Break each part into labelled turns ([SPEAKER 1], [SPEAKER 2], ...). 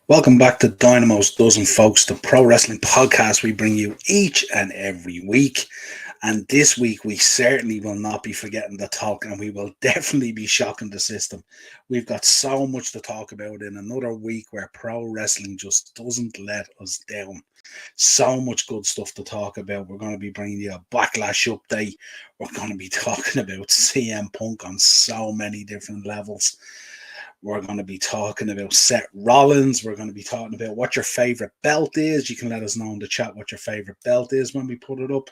[SPEAKER 1] Welcome back to Dynamos Dozen Folks, the pro wrestling podcast we bring you each and every week. And this week, we certainly will not be forgetting the talk, and we will definitely be shocking the system. We've got so much to talk about in another week where pro wrestling just doesn't let us down. So much good stuff to talk about. We're going to be bringing you a backlash update. We're going to be talking about CM Punk on so many different levels. We're going to be talking about Seth Rollins. We're going to be talking about what your favorite belt is. You can let us know in the chat what your favorite belt is when we put it up.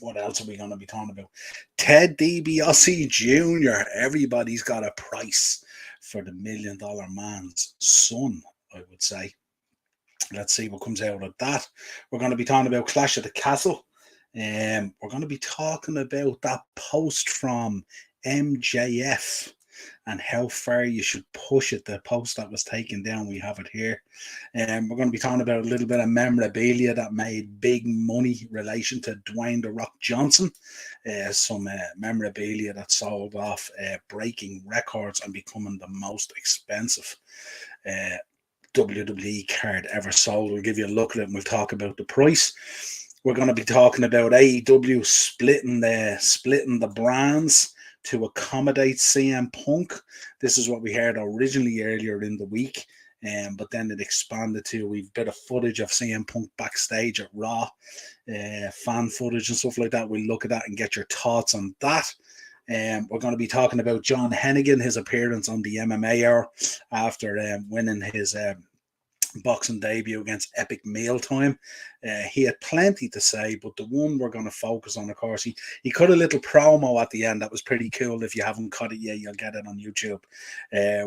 [SPEAKER 1] What else are we going to be talking about? Ted Dibiase Jr. Everybody's got a price for the $1 Million Man's son, I would say. Let's see what comes out of that. We're going to be talking about Clash of the Castle. We're going to be talking about that post from MJF and how far you should push it. The post that was taken down, we have it here. And we're going to be talking about a little bit of memorabilia that made big money relation to Dwayne "The Rock" Johnson. Some memorabilia that sold off, breaking records and becoming the most expensive WWE card ever sold. We'll give you a look at it and we'll talk about the price. We're going to be talking about AEW splitting the brands to accommodate CM Punk. This is what we heard originally earlier in the week, but then it expanded to we've a bit of footage of CM Punk backstage at Raw, fan footage and stuff like that. We'll look at that and get your thoughts on that. We're going to be talking about John Hennigan, his appearance on the MMA Hour after winning his boxing debut against Epic Mealtime. He had plenty to say, but the one we're going to focus on, of course, he cut a little promo at the end that was pretty cool. If you haven't caught it yet, you'll get it on YouTube,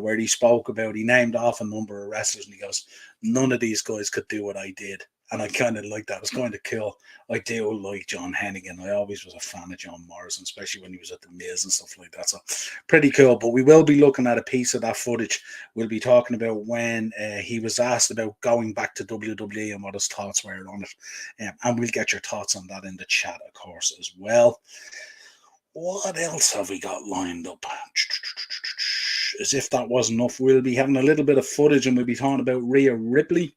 [SPEAKER 1] where he spoke about, he named off a number of wrestlers and he goes, none of these guys could do what I did. And I kind of like that. It was kind of cool. I do like John Hennigan. I always was a fan of John Morrison, especially when he was at the Miz and stuff like that. So pretty cool. But we will be looking at a piece of that footage. We'll be talking about when he was asked about going back to WWE and what his thoughts were on it. And we'll get your thoughts on that in the chat, of course, as well. What else have we got lined up? As if that wasn't enough, we'll be having a little bit of footage and we'll be talking about Rhea Ripley.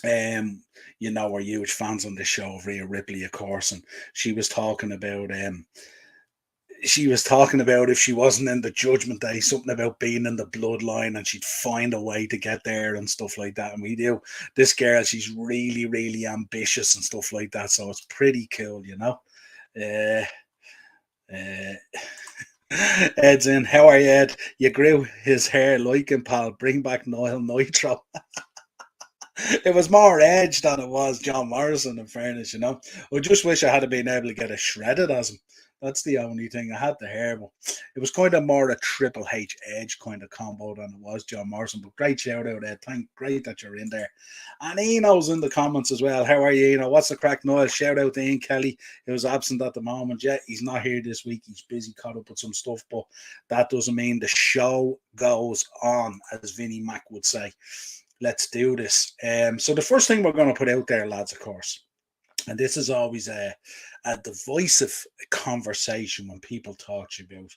[SPEAKER 1] You know, we're huge fans on this show of Rhea Ripley, of course, and she was talking about if she wasn't in the Judgment Day, something about being in the bloodline and she'd find a way to get there and stuff like that. And we do. This girl, she's really, really ambitious and stuff like that. So it's pretty cool, you know. Ed's in. How are you, Ed? You grew his hair like him, pal. Bring back Niall Nitro. It was more Edge than it was John Morrison, in fairness, you know. I just wish I had been able to get it shredded as him. That's the only thing. I had the hair, but it was kind of more a Triple H Edge kind of combo than it was John Morrison. But great shout out, Ed. Great that you're in there. And Eno's in the comments as well. How are you, Eno? What's the crack, Niall? Shout out to Ian Kelly, who's absent at the moment. Yeah, he's not here this week. He's busy caught up with some stuff, but that doesn't mean the show goes on, as Vinnie Mac would say. Let's do this. So the first thing we're going to put out there, lads, of course, and this is always a divisive conversation when people talk about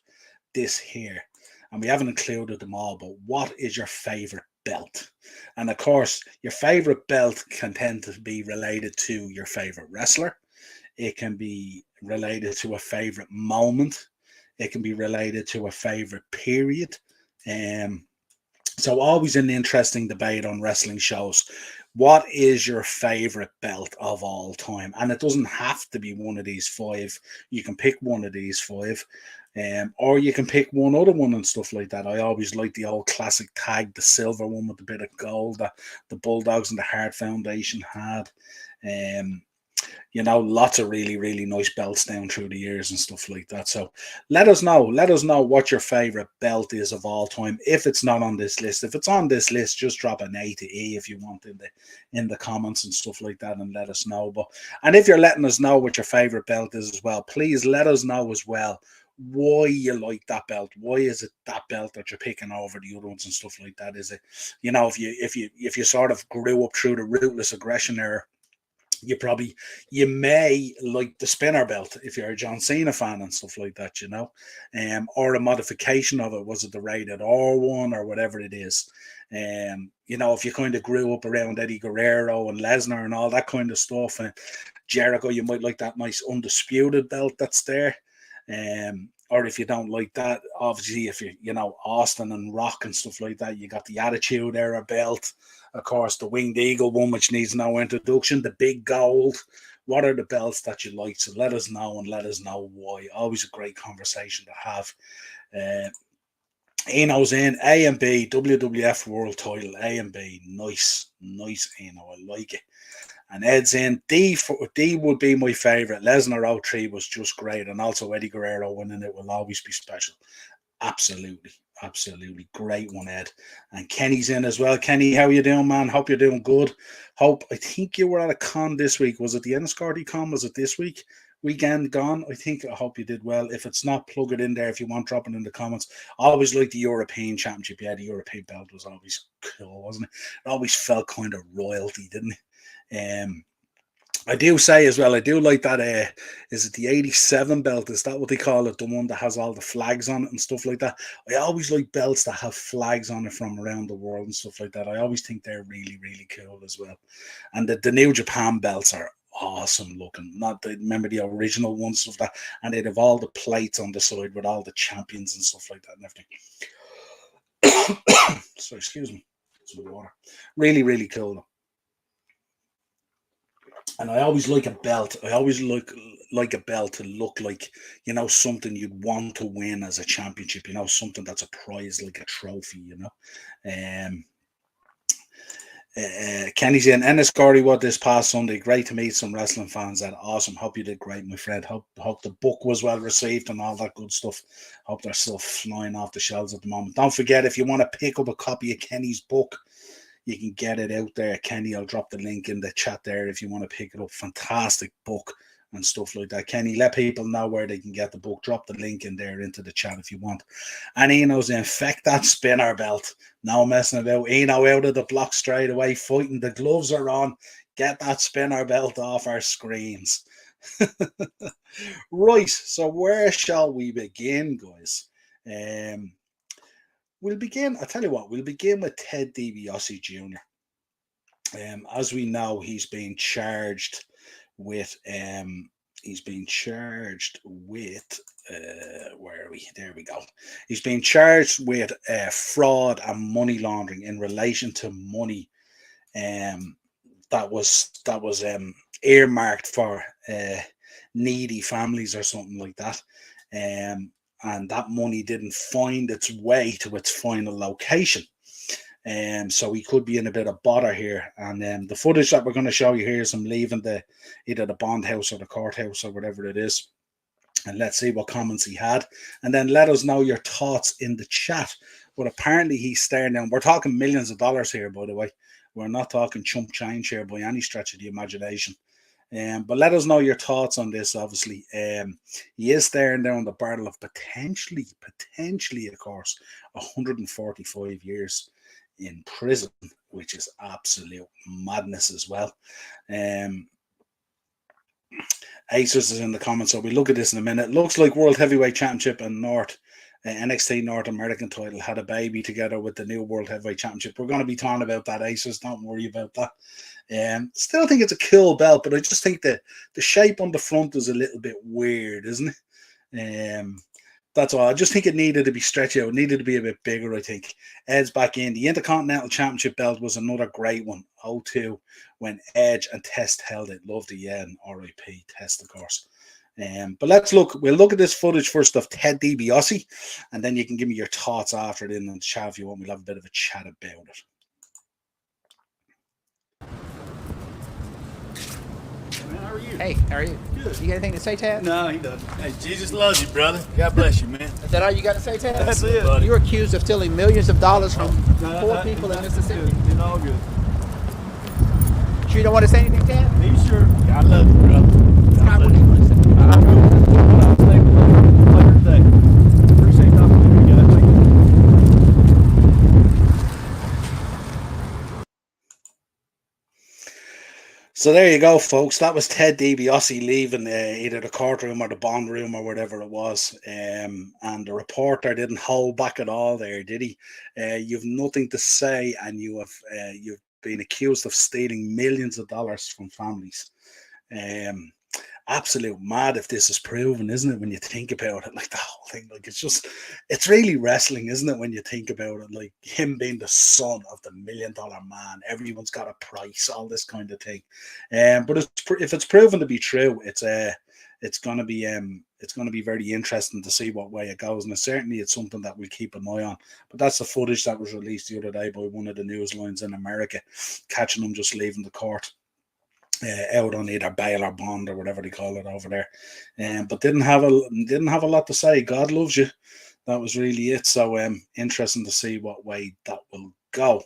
[SPEAKER 1] this here, and we haven't included them all, but what is your favorite belt? And of course, your favorite belt can tend to be related to your favorite wrestler. It can be related to a favorite moment. It can be related to a favorite period. So always an interesting debate on wrestling shows. What is your favorite belt of all time? And it doesn't have to be one of these five. You can pick one of these five, or you can pick one other one and stuff like that. I always like the old classic tag, the silver one with a bit of gold that the Bulldogs and the Hart Foundation had. You know, lots of really, really nice belts down through the years and stuff like that. So let us know what your favorite belt is of all time. If it's not on this list, if it's on this list, just drop an A to E if you want in the comments and stuff like that, and let us know. And if you're letting us know what your favorite belt is as well, please let us know as well why you like that belt. Why is it that belt that you're picking over the other ones and stuff like that? Is it, you know, if you sort of grew up through the Ruthless Aggression era, you may like the spinner belt if you're a John Cena fan and stuff like that, or a modification of it. Was it the rated R one or whatever it is? If you kind of grew up around Eddie Guerrero and Lesnar and all that kind of stuff, and Jericho, you might like that nice undisputed belt that's there. Or if you don't like that, obviously, if Austin and Rock and stuff like that, you got the Attitude Era belt. Of course, the Winged Eagle one, which needs no introduction, the Big Gold. What are the belts that you like? So let us know, and let us know why. Always a great conversation to have. Eno's in A and B, WWF World Title, A and B. Nice, Eno. I like it. And Ed's in. D would be my favourite. Lesnar 03 was just great. And also Eddie Guerrero winning it will always be special. Absolutely. Great one, Ed. And Kenny's in as well. Kenny, how you doing, man? Hope you're doing good. I think you were at a con this week. Was it the Enniscorthy con? Was it this weekend gone? I hope you did well. If it's not, plug it in there if you want, drop it in the comments. I always liked the European Championship. Yeah, the European belt was always cool, wasn't it? It always felt kind of royalty, didn't it? I do say as well, I do like that. Is it the 87 belt? Is that what they call it? The one that has all the flags on it and stuff like that. I always like belts that have flags on it from around the world and stuff like that. I always think they're really, really cool as well. And the New Japan belts are awesome looking. Remember the original ones, stuff like that, and they'd have all the plates on the side with all the champions and stuff like that and everything. So excuse me, some water. Really, really cool though. And I always like a belt. I always like a belt to look like, something you'd want to win as a championship, something that's a prize, like a trophy, Kenny's in. Enniscorthy what this past Sunday. Great to meet some wrestling fans. That awesome. Hope you did great, my friend. Hope the book was well received and all that good stuff. Hope they're still flying off the shelves at the moment. Don't forget, if you want to pick up a copy of Kenny's book, you can get it out there. Kenny, I'll drop the link in the chat there if you want to pick it up. Fantastic book and stuff like that. Kenny, let people know where they can get the book. Drop the link in there into the chat if you want. And Eno's in. Infect that spinner belt. No messing about. Eno out of the block straight away, fighting. The gloves are on. Get that spinner belt off our screens. Right. So where shall we begin, guys? We'll begin with Ted DiBiase Jr. As we know, he's being charged with where are we? There we go. He's being charged with fraud and money laundering in relation to money that was earmarked for needy families or something like that. And that money didn't find its way to its final location. So he could be in a bit of bother here. And the footage that we're going to show you here is him leaving either the bond house or the courthouse or whatever it is. And let's see what comments he had. And then let us know your thoughts in the chat. But apparently he's staring down. We're talking millions of dollars here, by the way. We're not talking chump change here by any stretch of the imagination. But let us know your thoughts on this, obviously. He is staring down the barrel of potentially, of course, 145 years in prison, which is absolute madness as well. Aces is in the comments, so we'll look at this in a minute. Looks like World Heavyweight Championship and NXT North American title had a baby together with the new World Heavyweight Championship. We're going to be talking about that, Aces. Don't worry about that. Still think it's a cool belt, but I just think the shape on the front is a little bit weird, isn't it? That's all. I just think it needed to be stretched out. It needed to be a bit bigger, I think. Ed's back in. The Intercontinental Championship belt was another great one. 02, when Edge and Test held it. Loved it, yeah, and R.I.P. Test, of course. But we'll look at this footage first of Ted DiBiase, and then you can give me your thoughts after it in the chat if you want. We'll have a bit of a chat about it.
[SPEAKER 2] How are you?
[SPEAKER 3] Hey, how are you?
[SPEAKER 2] Good.
[SPEAKER 3] You got anything to say, Ted?
[SPEAKER 2] No, he doesn't. Hey, Jesus loves you, brother. God bless you, man.
[SPEAKER 3] Is that all you got to say, Ted?
[SPEAKER 2] That's it, buddy.
[SPEAKER 3] You're accused of stealing millions of dollars from poor people in Mississippi.
[SPEAKER 2] It's all good.
[SPEAKER 3] Sure you don't want to say anything, Ted?
[SPEAKER 2] Are you sure? God loves you, brother.
[SPEAKER 3] I wouldn't want to say.
[SPEAKER 2] Appreciate the opportunity, guys. Thank you.
[SPEAKER 1] So there you go, folks. That was Ted Dibiase leaving either the courtroom or the bond room or whatever it was. And the reporter didn't hold back at all there, did he? You've nothing to say, and you've been accused of stealing millions of dollars from families. Absolute mad if this is proven, isn't it? When you think about it, like the whole thing, like it's really wrestling, isn't it? When you think about it, like him being the son of the $1 million man, everyone's got a price, all this kind of thing. But if it's proven to be true, it's going to be very interesting to see what way it goes, and certainly it's something that we'll keep an eye on. But that's the footage that was released the other day by one of the news lines in America, catching him just leaving the court. Out on either bail or bond or whatever they call it over there, but didn't have a lot to say. God loves you. That was really it. So interesting to see what way that will go.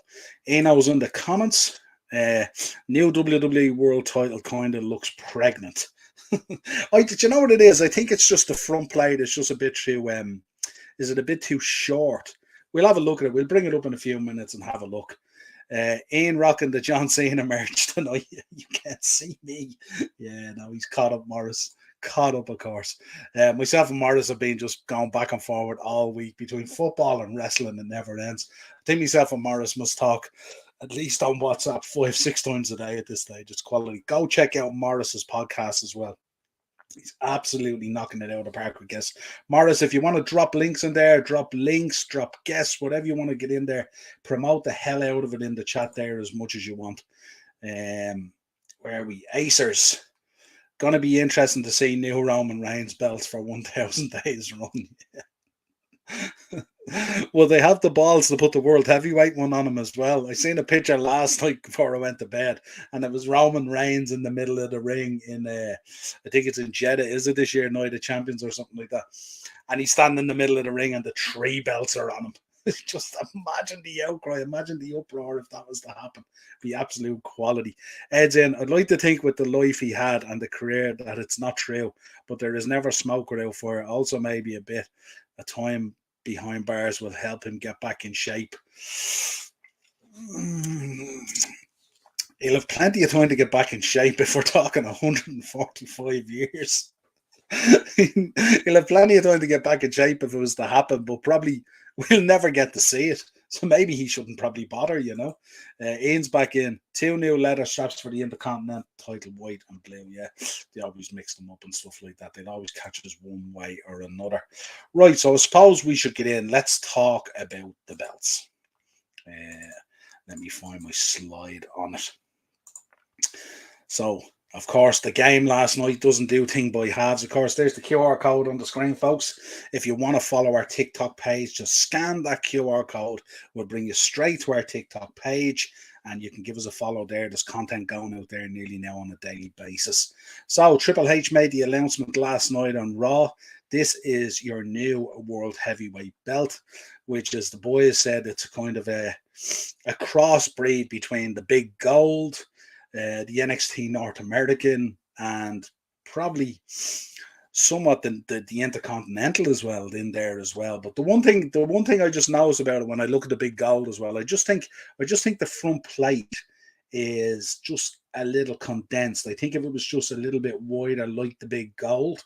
[SPEAKER 1] Eno was in the comments. New WWE World Title kind of looks pregnant. Did you know what it is? I think it's just the front plate. It's just a bit too. Is it a bit too short? We'll have a look at it. We'll bring it up in a few minutes and have a look. Ian rocking the John Cena merch tonight. You can't see me. Yeah, no, he's caught up, Morris. Caught up, of course. Myself and Morris have been just going back and forward all week between football and wrestling. It never ends. I think myself and Morris must talk at least on WhatsApp 5-6 times a day at this stage. It's quality. Go check out Morris's podcast as well. He's absolutely knocking it out of the park with guests. Morris, if you want to drop links in there, drop links, drop guests, whatever you want to get in there, promote the hell out of it in the chat there as much as you want. Where are we? Acers. Going to be interesting to see new Roman Reigns belts for 1,000 days run. Well, they have the balls to put the world heavyweight one on him as well. I seen a picture last night before I went to bed, and it was Roman Reigns in the middle of the ring in, I think it's in Jeddah, is it this year, Night of Champions or something like that? And he's standing in the middle of the ring, and the 3 belts are on him. Just imagine the outcry, imagine the uproar if that was to happen. Be absolute quality. Ed's in. I'd like to think with the life he had and the career that it's not true, but there is never smoke without fire. Also, maybe a time behind bars will help him get back in shape. He'll have plenty of time to get back in shape if we're talking 145 years. He'll have plenty of time to get back in shape if it was to happen, but probably we'll never get to see it. So maybe he shouldn't probably bother, you know. Ian's back in. 2 new leather straps for the Intercontinental title, white and blue. Yeah, they always mix them up and stuff like that. They'd always catch us one way or another. Right, so I suppose we should get in. Let's talk about the belts. Let me find my slide on it. So, of course, the game last night doesn't do thing by halves. Of course, there's the QR code on the screen, folks. If you want to follow our TikTok page, just scan that QR code. We'll bring you straight to our TikTok page, and you can give us a follow there. There's content going out there nearly now on a daily basis. So, Triple H made the announcement last night on Raw. This is your new World Heavyweight belt, which, as the boys said, it's kind of a crossbreed between the big gold, the NXT North American, and probably somewhat the Intercontinental as well in there as well. But the one thing I just notice about it when I look at the big gold as well, I just think the front plate is just a little condensed. I think if it was just a little bit wider like the big gold,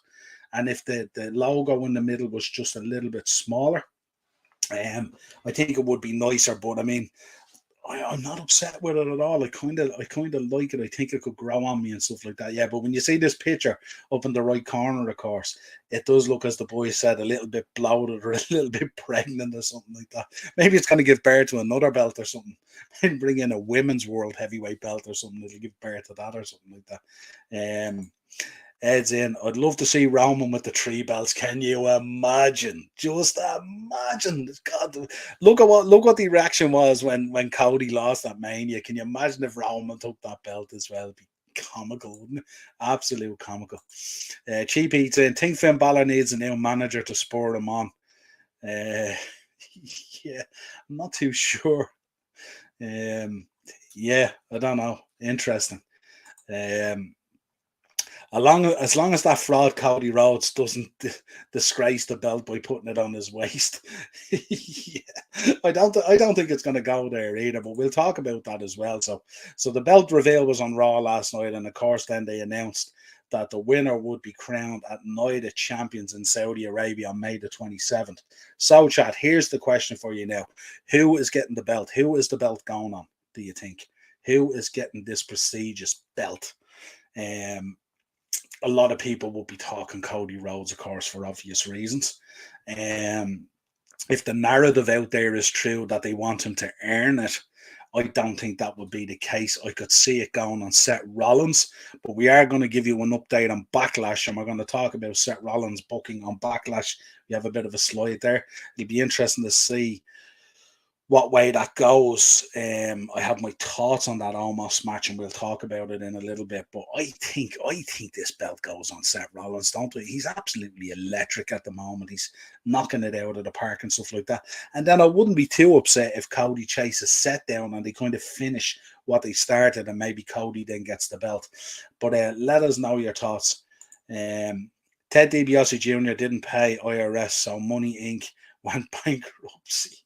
[SPEAKER 1] and if the logo in the middle was just a little bit smaller, I think it would be nicer. But I mean, I'm not upset with it at all. I kind of like it. I think it could grow on me and stuff like that. Yeah, but when you see this picture up in the right corner, of course, it does look, as the boys said, a little bit bloated or a little bit pregnant or something like that. Maybe it's going to give birth to another belt or something. Maybe bring in a women's world heavyweight belt or something that'll give birth to that or something like that. Ed's in. I'd love to see Roman with the 3 belts. Can you imagine? Just imagine. God, look what the reaction was when Cody lost at Mania. Can you imagine if Roman took that belt as well? It'd be comical, wouldn't it? Absolute comical. Cheap Eats in. Think Finn Balor needs a new manager to spur him on. Yeah, I'm not too sure. Yeah, I don't know. Interesting. as long as that fraud Cody Rhodes doesn't disgrace the belt by putting it on his waist. Yeah. I don't think it's going to go there either, but we'll talk about that as well. So the belt reveal was on Raw last night, and of course then they announced that the winner would be crowned at Night of Champions in Saudi Arabia on May the 27th. So, chat, here's the question for you now. Who is getting the belt? Who is the belt going on, do you think? Who is getting this prestigious belt? A lot of people will be talking Cody Rhodes, of course, for obvious reasons. If the narrative out there is true that they want him to earn it, I don't think that would be the case. I could see it going on Seth Rollins, but we are going to give you an update on Backlash, and we're going to talk about Seth Rollins booking on Backlash. We have a bit of a slide there. It'll be interesting to see what way that goes. I have my thoughts on that almost match, and we'll talk about it in a little bit. But I think this belt goes on Seth Rollins, don't we? He's absolutely electric at the moment. He's knocking it out of the park and stuff like that. And then I wouldn't be too upset if Cody chases Seth down and they kind of finish what they started, and maybe Cody then gets the belt. But let us know your thoughts. Ted DiBiase Jr. didn't pay IRS, so Money Inc. went bankruptcy.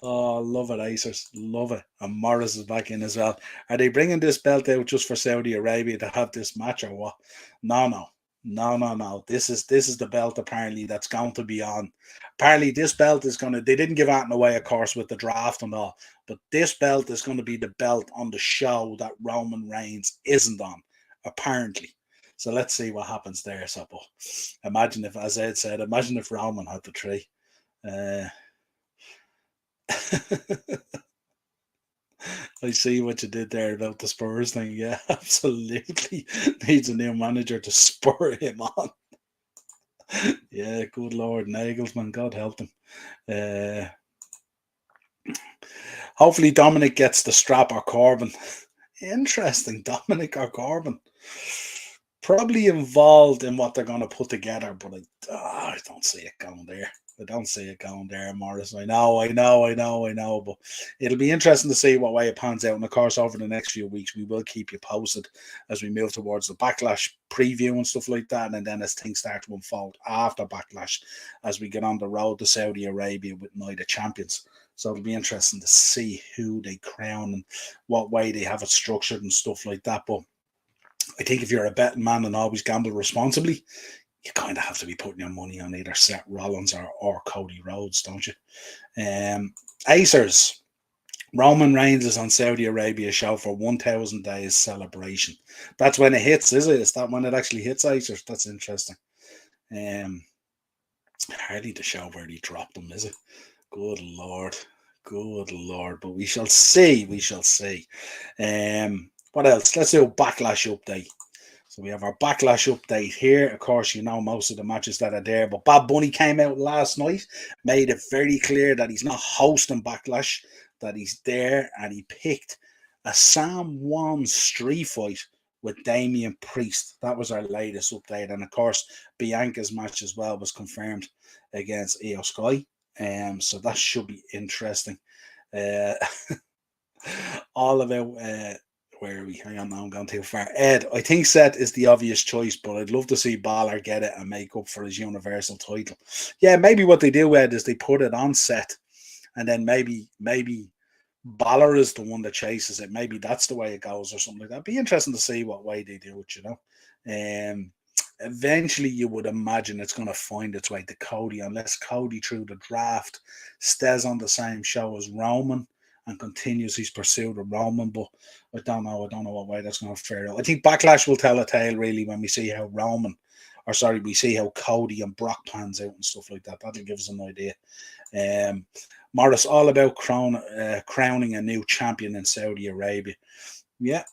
[SPEAKER 1] Oh, love it, Acers. Love it. And Morris is back in as well. Are they bringing this belt out just for Saudi Arabia to have this match or what? No. This is the belt apparently that's going to be on. Apparently this belt is going to, they didn't give out away, of course, with the draft and all, but this belt is going to be the belt on the show that Roman Reigns isn't on, apparently. So let's see what happens there. So, but imagine if, as Ed said, imagine if Roman had the three. I see what you did there about the Spurs thing. Yeah, absolutely. Needs a new manager to spur him on. Yeah, good Lord, Nagelsmann, God help him. Hopefully Dominic gets the strap, or Corbin. Interesting, Dominic or Corbin. Probably involved in what they're going to put together, but I don't see it going there. I don't see it going there, Morris. I know. But it'll be interesting to see what way it pans out. And of course, over the next few weeks, we will keep you posted as we move towards the Backlash preview and stuff like that. And then as things start to unfold after Backlash, as we get on the road to Saudi Arabia with Night of Champions. So it'll be interesting to see who they crown and what way they have it structured and stuff like that. But I think if you're a betting man and always gamble responsibly, you kind of have to be putting your money on either Seth Rollins or Cody Rhodes, don't you? Acers, Roman Reigns is on Saudi Arabia show for 1,000 days celebration. That's when it hits, is it? Is that when it actually hits, Acers? That's interesting. Hardly the show where he dropped them, is it? Good Lord. But we shall see. What else? Let's do a Backlash update. So we have our Backlash update here. Of course, you know most of the matches that are there. But Bad Bunny came out last night, made it very clear that he's not hosting Backlash, that he's there, and he picked a San Juan street fight with Damian Priest. That was our latest update. And of course, Bianca's match as well was confirmed against Io Sky. So that should be interesting. All about... where are we? Hang on, now I'm going too far. Ed, I think Seth is the obvious choice, but I'd love to see Balor get it and make up for his Universal title. Yeah, maybe what they do, Ed, is they put it on Seth, and then maybe Balor is the one that chases it. Maybe that's the way it goes or something like that. Be interesting to see what way they do it, you know. Eventually, you would imagine it's going to find its way to Cody, unless Cody, through the draft, stays on the same show as Roman and continues his pursuit of Roman, but I don't know what way that's going to fare out. I think Backlash will tell a tale really when we see how we see how Cody and Brock pans out and stuff like that. That'll give us an idea. Morris, all about crowning a new champion in Saudi Arabia. Yeah,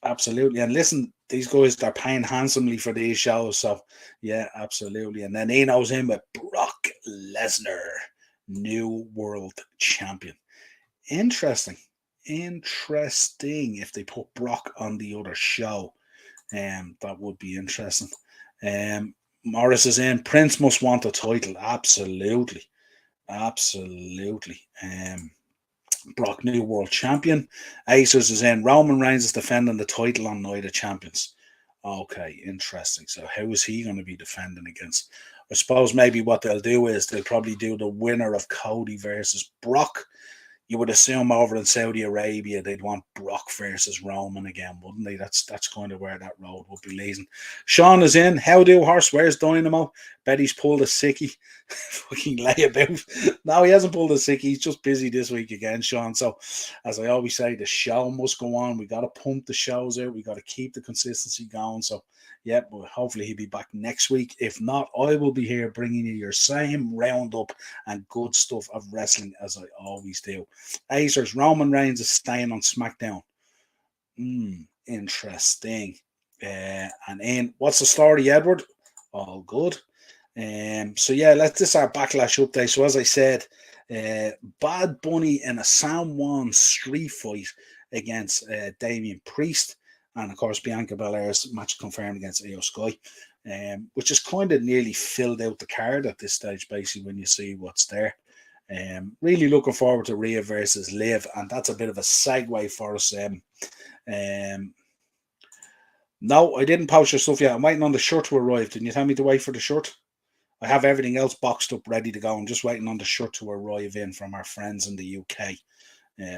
[SPEAKER 1] absolutely. And listen, these guys, they're paying handsomely for these shows, so yeah, absolutely. And then he knows him with Brock Lesnar, new world champion. Interesting if they put Brock on the other show. That would be interesting. Morris is in. Prince must want a title. Absolutely. Brock, new world champion. Acers is in. Roman Reigns is defending the title on Night of Champions. Okay, interesting. So how is he going to be defending against? I suppose maybe what they'll do is they'll probably do the winner of Cody versus Brock. You would assume over in Saudi Arabia they'd want Brock versus Roman again, wouldn't they? That's kind of where that road would be leading. Sean is in. How do horse? Where's Dynamo? Bet he's pulled a sickie. Fucking lay about. No, he hasn't pulled a sickie. He's just busy this week again, Sean. So, as I always say, the show must go on. We got to pump the shows out. We got to keep the consistency going. So, yeah, but hopefully he'll be back next week. If not, I will be here bringing you your same roundup and good stuff of wrestling as I always do. Acers, Roman Reigns is staying on SmackDown. Interesting. And in what's the story, Edward? All good. So yeah, this is our Backlash update. So as I said, Bad Bunny in a San Juan street fight against Damian Priest, and of course Bianca Belair's match confirmed against Io Sky, which is kind of nearly filled out the card at this stage, basically, when you see what's there. Really looking forward to Rhea versus Liv, and that's a bit of a segue for us. No, I didn't post your stuff yet. I'm waiting on the shirt to arrive. Didn't you tell me to wait for the shirt? I have everything else boxed up, ready to go. I'm just waiting on the shirt to arrive in from our friends in the UK.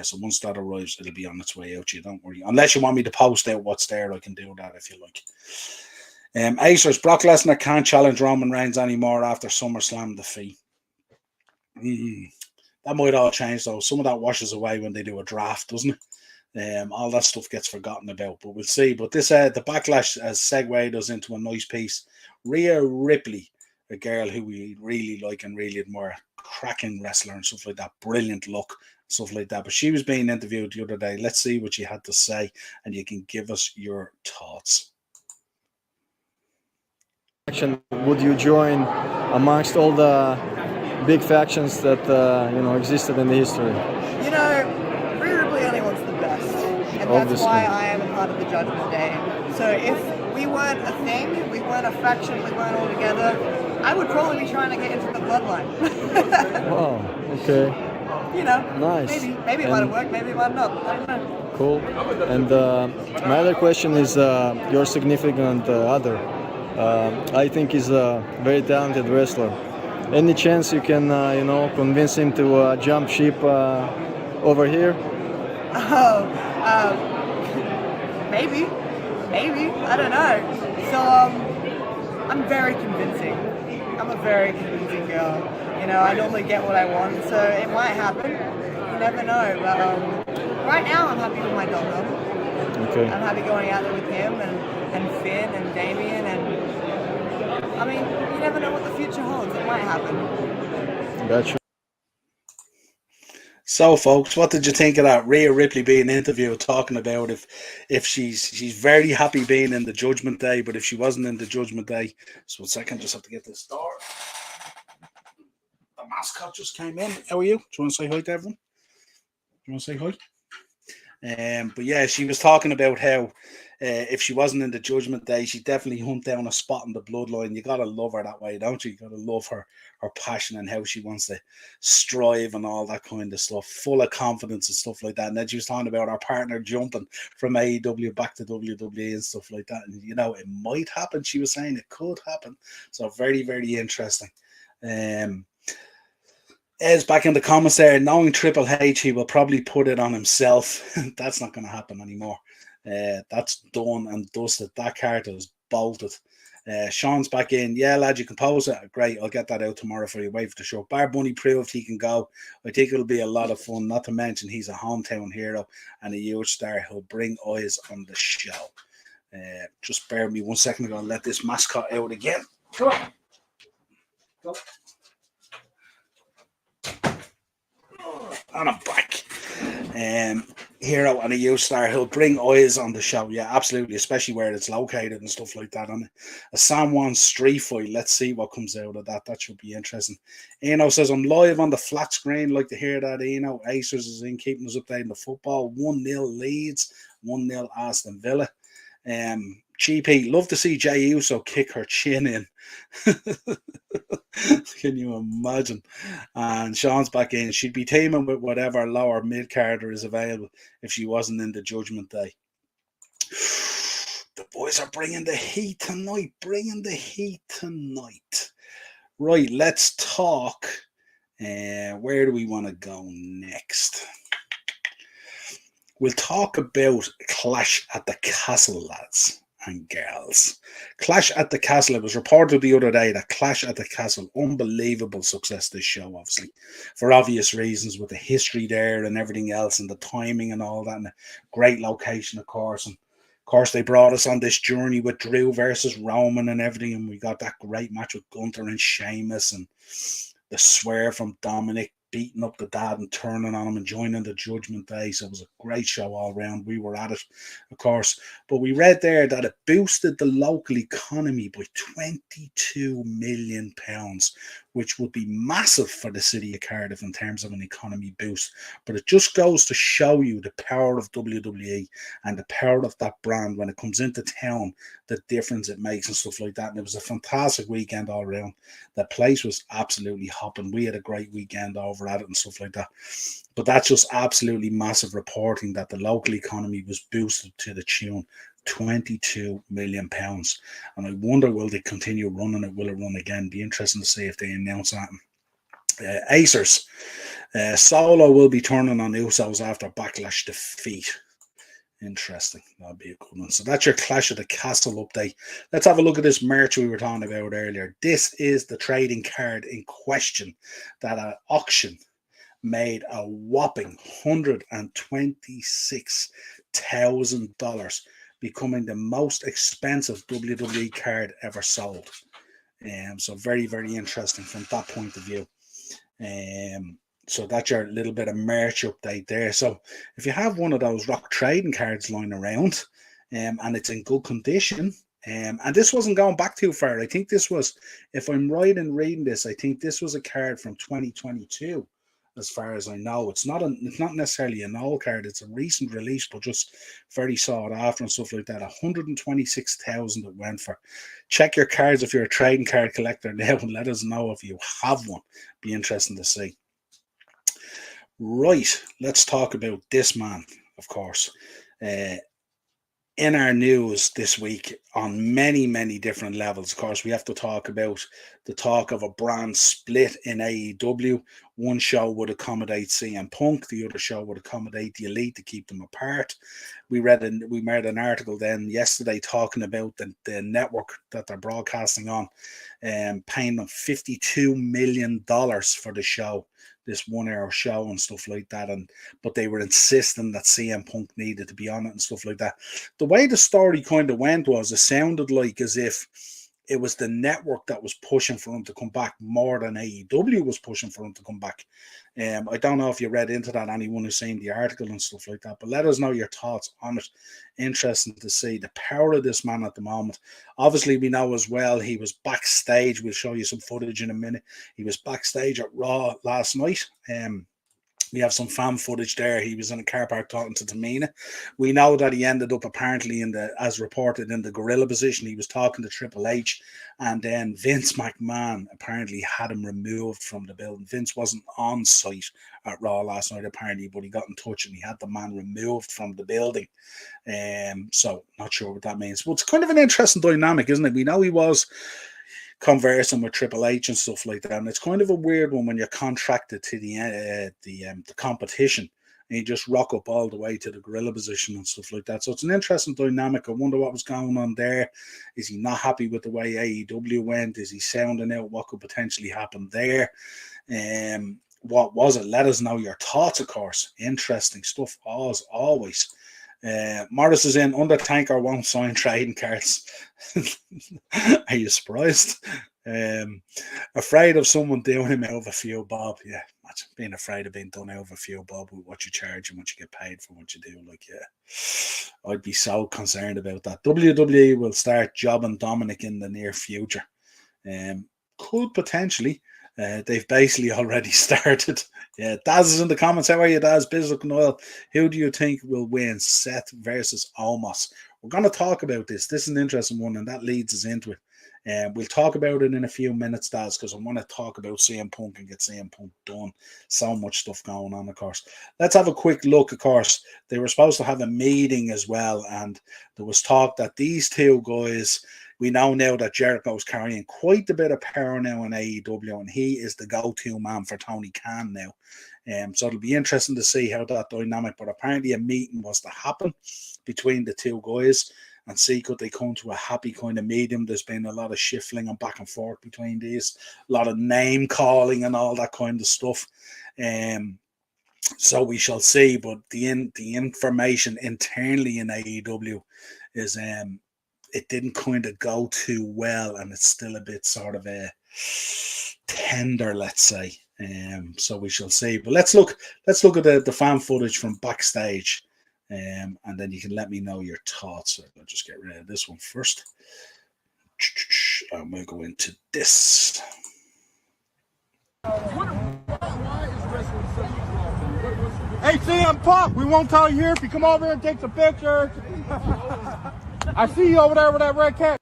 [SPEAKER 1] So once that arrives, it'll be on its way out to you. Don't worry. Unless you want me to post out what's there, I can do that if you like. Acers, Brock Lesnar can't challenge Roman Reigns anymore after SummerSlam defeat. That might all change, though. Some of that washes away when they do a draft, doesn't it? All that stuff gets forgotten about, but we'll see. But this, the Backlash has segued us into a nice piece. Rhea Ripley, a girl who we really like and really admire, cracking wrestler and stuff like that, brilliant look, stuff like that. But she was being interviewed the other day. Let's see what she had to say, and you can give us your thoughts.
[SPEAKER 4] Would you join amongst all the big factions that existed in the history?
[SPEAKER 3] Rhea Ripley only wants the best, and
[SPEAKER 4] Obviously.
[SPEAKER 3] that's why I am a part of the Judgment Day. So if we weren't a thing, we weren't a faction, we weren't all together, I would probably be trying to get into the bloodline.
[SPEAKER 4] Wow. Okay.
[SPEAKER 3] Nice. Maybe it might have worked, maybe it might not. I don't know.
[SPEAKER 4] Cool. And my other question is your significant other. I think he's a very talented wrestler. Any chance you can, convince him to jump ship over here?
[SPEAKER 3] Maybe. I don't know. So, I'm very convincing. I'm a very convincing girl. I normally get what I want, so it might happen. You never know. But right now, I'm happy with my dom-dom.
[SPEAKER 4] Okay.
[SPEAKER 3] I'm happy going out there with him and Finn and Damien, and I mean, you never know what the future holds. It might happen.
[SPEAKER 4] Gotcha.
[SPEAKER 1] So, folks, what did you think of that? Rhea Ripley being interviewed, talking about if she's very happy being in the Judgment Day, but if she wasn't in the Judgment Day, so 1 second, just have to get this door. The mascot just came in. How are you? Do you want to say hi to everyone? Do you want to say hi? But yeah, she was talking about how if she wasn't in the Judgment Day, she'd definitely hunt down a spot in the bloodline. You gotta love her that way, don't you? You gotta love her passion and how she wants to strive and all that kind of stuff, full of confidence and stuff like that. And then she was talking about her partner jumping from AEW back to WWE and stuff like that. And it might happen. She was saying it could happen. So very, very interesting. Ed's back in the comments there. Knowing Triple H, he will probably put it on himself. That's not going to happen anymore. That's done and dusted. That card is bolted. Sean's back in. Yeah, lad, you can pose it. Great. I'll get that out tomorrow for you. Wait for the show. Bar Bunny proved he can go. I think it'll be a lot of fun. Not to mention he's a hometown hero and a huge star. He'll bring eyes on the show. Just bear with me 1 second. I'm going to let this mascot out again. Come on. Go. And I'm back. Hero and a youth star. He'll bring eyes on the show. Yeah, absolutely. Especially where it's located and stuff like that. On a San Juan street fight. Let's see what comes out of that. That should be interesting. Eno says, I'm live on the flat screen. Like to hear that, Eno. Acers is in, keeping us updated in the football. 1-0 Leeds. 1-0 Aston Villa. GP, love to see Jey Uso kick her chin in. Can you imagine? And Sean's back in. She'd be teaming with whatever lower mid-carder is available if she wasn't in the Judgment Day. The boys are bringing the heat tonight. Right, let's talk. Where do we want to go next? We'll talk about Clash at the Castle, lads and girls. Clash at the Castle. It was reported the other day that Clash at the Castle, unbelievable success this show, obviously, for obvious reasons, with the history there and everything else and the timing and all that, and a great location, of course. And of course, they brought us on this journey with Drew versus Roman and everything, and we got that great match with Gunther and Sheamus, and the swear from Dominic beating up the dad and turning on him and joining the Judgment Day. So it was a great show all around. We were at it, of course. But we read there that it boosted the local economy by £22 million, which would be massive for the city of Cardiff in terms of an economy boost. But it just goes to show you the power of WWE and the power of that brand when it comes into town, the difference it makes and stuff like that. And it was a fantastic weekend all around. The place was absolutely hopping. We had a great weekend over at it and stuff like that. But that's just absolutely massive reporting that the local economy was boosted to the tune £22 million. And I wonder, will they continue running it? Will it run again? Be interesting to see if they announce that. Acers. Solo will be turning on Usos after Backlash defeat. Interesting. That'll be a good one. So that's your Clash of the Castle update. Let's have a look at this merch we were talking about earlier. This is the trading card in question that at auction made a whopping $126,000, becoming the most expensive WWE card ever sold. So very, very interesting from that point of view. So that's your little bit of merch update there. So if you have one of those rock trading cards lying around, and it's in good condition, and this wasn't going back too far. I think this was, if I'm right in reading this, I think this was a card from 2022, as far as I know. It's not necessarily an old card. It's a recent release, but just very sought after and stuff like that. 126,000 it went for. Check your cards if you're a trading card collector now, and let us know if you have one. Be interesting to see. Right, let's talk about this man, of course. In our news this week on many, many different levels. Of course, we have to talk about the talk of a brand split in AEW. One show would accommodate CM Punk, the other show would accommodate the Elite to keep them apart. We made an article then yesterday talking about the network that they're broadcasting on, paying them $52 million for the show, this 1 hour show and stuff like that. But they were insisting that CM Punk needed to be on it and stuff like that. The way the story kind of went was, it sounded like as if it was the network that was pushing for him to come back more than AEW was pushing for him to come back. I don't know if you read into that, anyone who's seen the article and stuff like that, but let us know your thoughts on it. Interesting to see the power of this man at the moment. Obviously, we know as well he was backstage. We'll show you some footage in a minute. He was backstage at Raw last night. We have some fan footage there. He was in a car park talking to Tamina. We know that he ended up apparently as reported, in the gorilla position. He was talking to Triple H, and then Vince McMahon apparently had him removed from the building. Vince wasn't on site at Raw last night apparently, but he got in touch and he had the man removed from the building. So not sure what that means. But it's kind of an interesting dynamic, isn't it? We know he was conversing with Triple H and stuff like that, and it's kind of a weird one when you're contracted to the competition and you just rock up all the way to the gorilla position and stuff like that. So it's an interesting dynamic. I wonder what was going on there. Is he not happy with the way AEW went? Is he sounding out what could potentially happen there? What was it? Let us know your thoughts, of course. Interesting stuff as always. Morris is in. Undertaker won't sign trading cards. Are you surprised? Afraid of someone doing him over fuel, Bob. Yeah, imagine being afraid of being done over fuel, Bob, with what you charge and what you get paid for what you do. Like, yeah, I'd be so concerned about that. WWE will start jobbing Dominic in the near future. Could potentially. They've basically already started. Yeah, Daz is in the comments. How are you, Daz? Bizzle Niall. Who do you think will win, Seth versus Omos? We're going to talk about this. This is an interesting one, and that leads us into it. We'll talk about it in a few minutes, Daz, because I want to talk about CM Punk and get CM Punk done. So much stuff going on, of course. Let's have a quick look, of course. They were supposed to have a meeting as well, and there was talk that these two guys, we know now that Jericho's carrying quite a bit of power now in AEW, and he is the go-to man for Tony Khan now. So it'll be interesting to see how that dynamic, but apparently a meeting was to happen between the two guys and see could they come to a happy kind of medium. There's been a lot of shifting and back and forth between these, a lot of name calling and all that kind of stuff. So we shall see, but the information internally in AEW is it didn't kind of go too well, and it's still a bit sort of a tender, let's say. So we shall see. But let's look at the fan footage from backstage, and then you can let me know your thoughts. I'll just get rid of this one first. And we'll go into this.
[SPEAKER 2] Hey, CM Punk, we won't tell you here if you come over here and take some pictures. I see you over there with that red cat.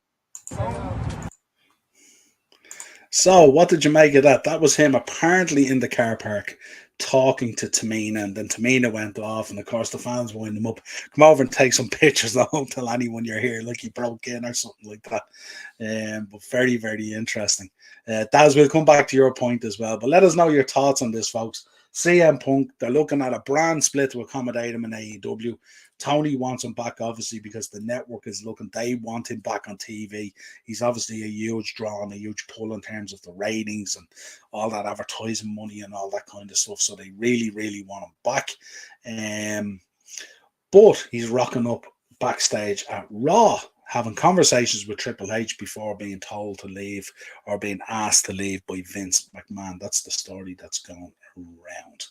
[SPEAKER 1] So, what did you make of that? That was him apparently in the car park talking to Tamina, and then Tamina went off, and of course the fans wind him up. Come over and take some pictures. I won't tell anyone you're here, like he broke in or something like that. But very, very interesting. Daz, we'll come back to your point as well, but let us know your thoughts on this, folks. CM Punk, they're looking at a brand split to accommodate him in AEW. Tony wants him back, obviously, because the network is looking, they want him back on TV. He's obviously a huge draw and a huge pull in terms of the ratings and all that advertising money and all that kind of stuff. So they really, really want him back. But he's rocking up backstage at Raw, having conversations with Triple H before being told to leave or being asked to leave by Vince McMahon. That's the story that's going around.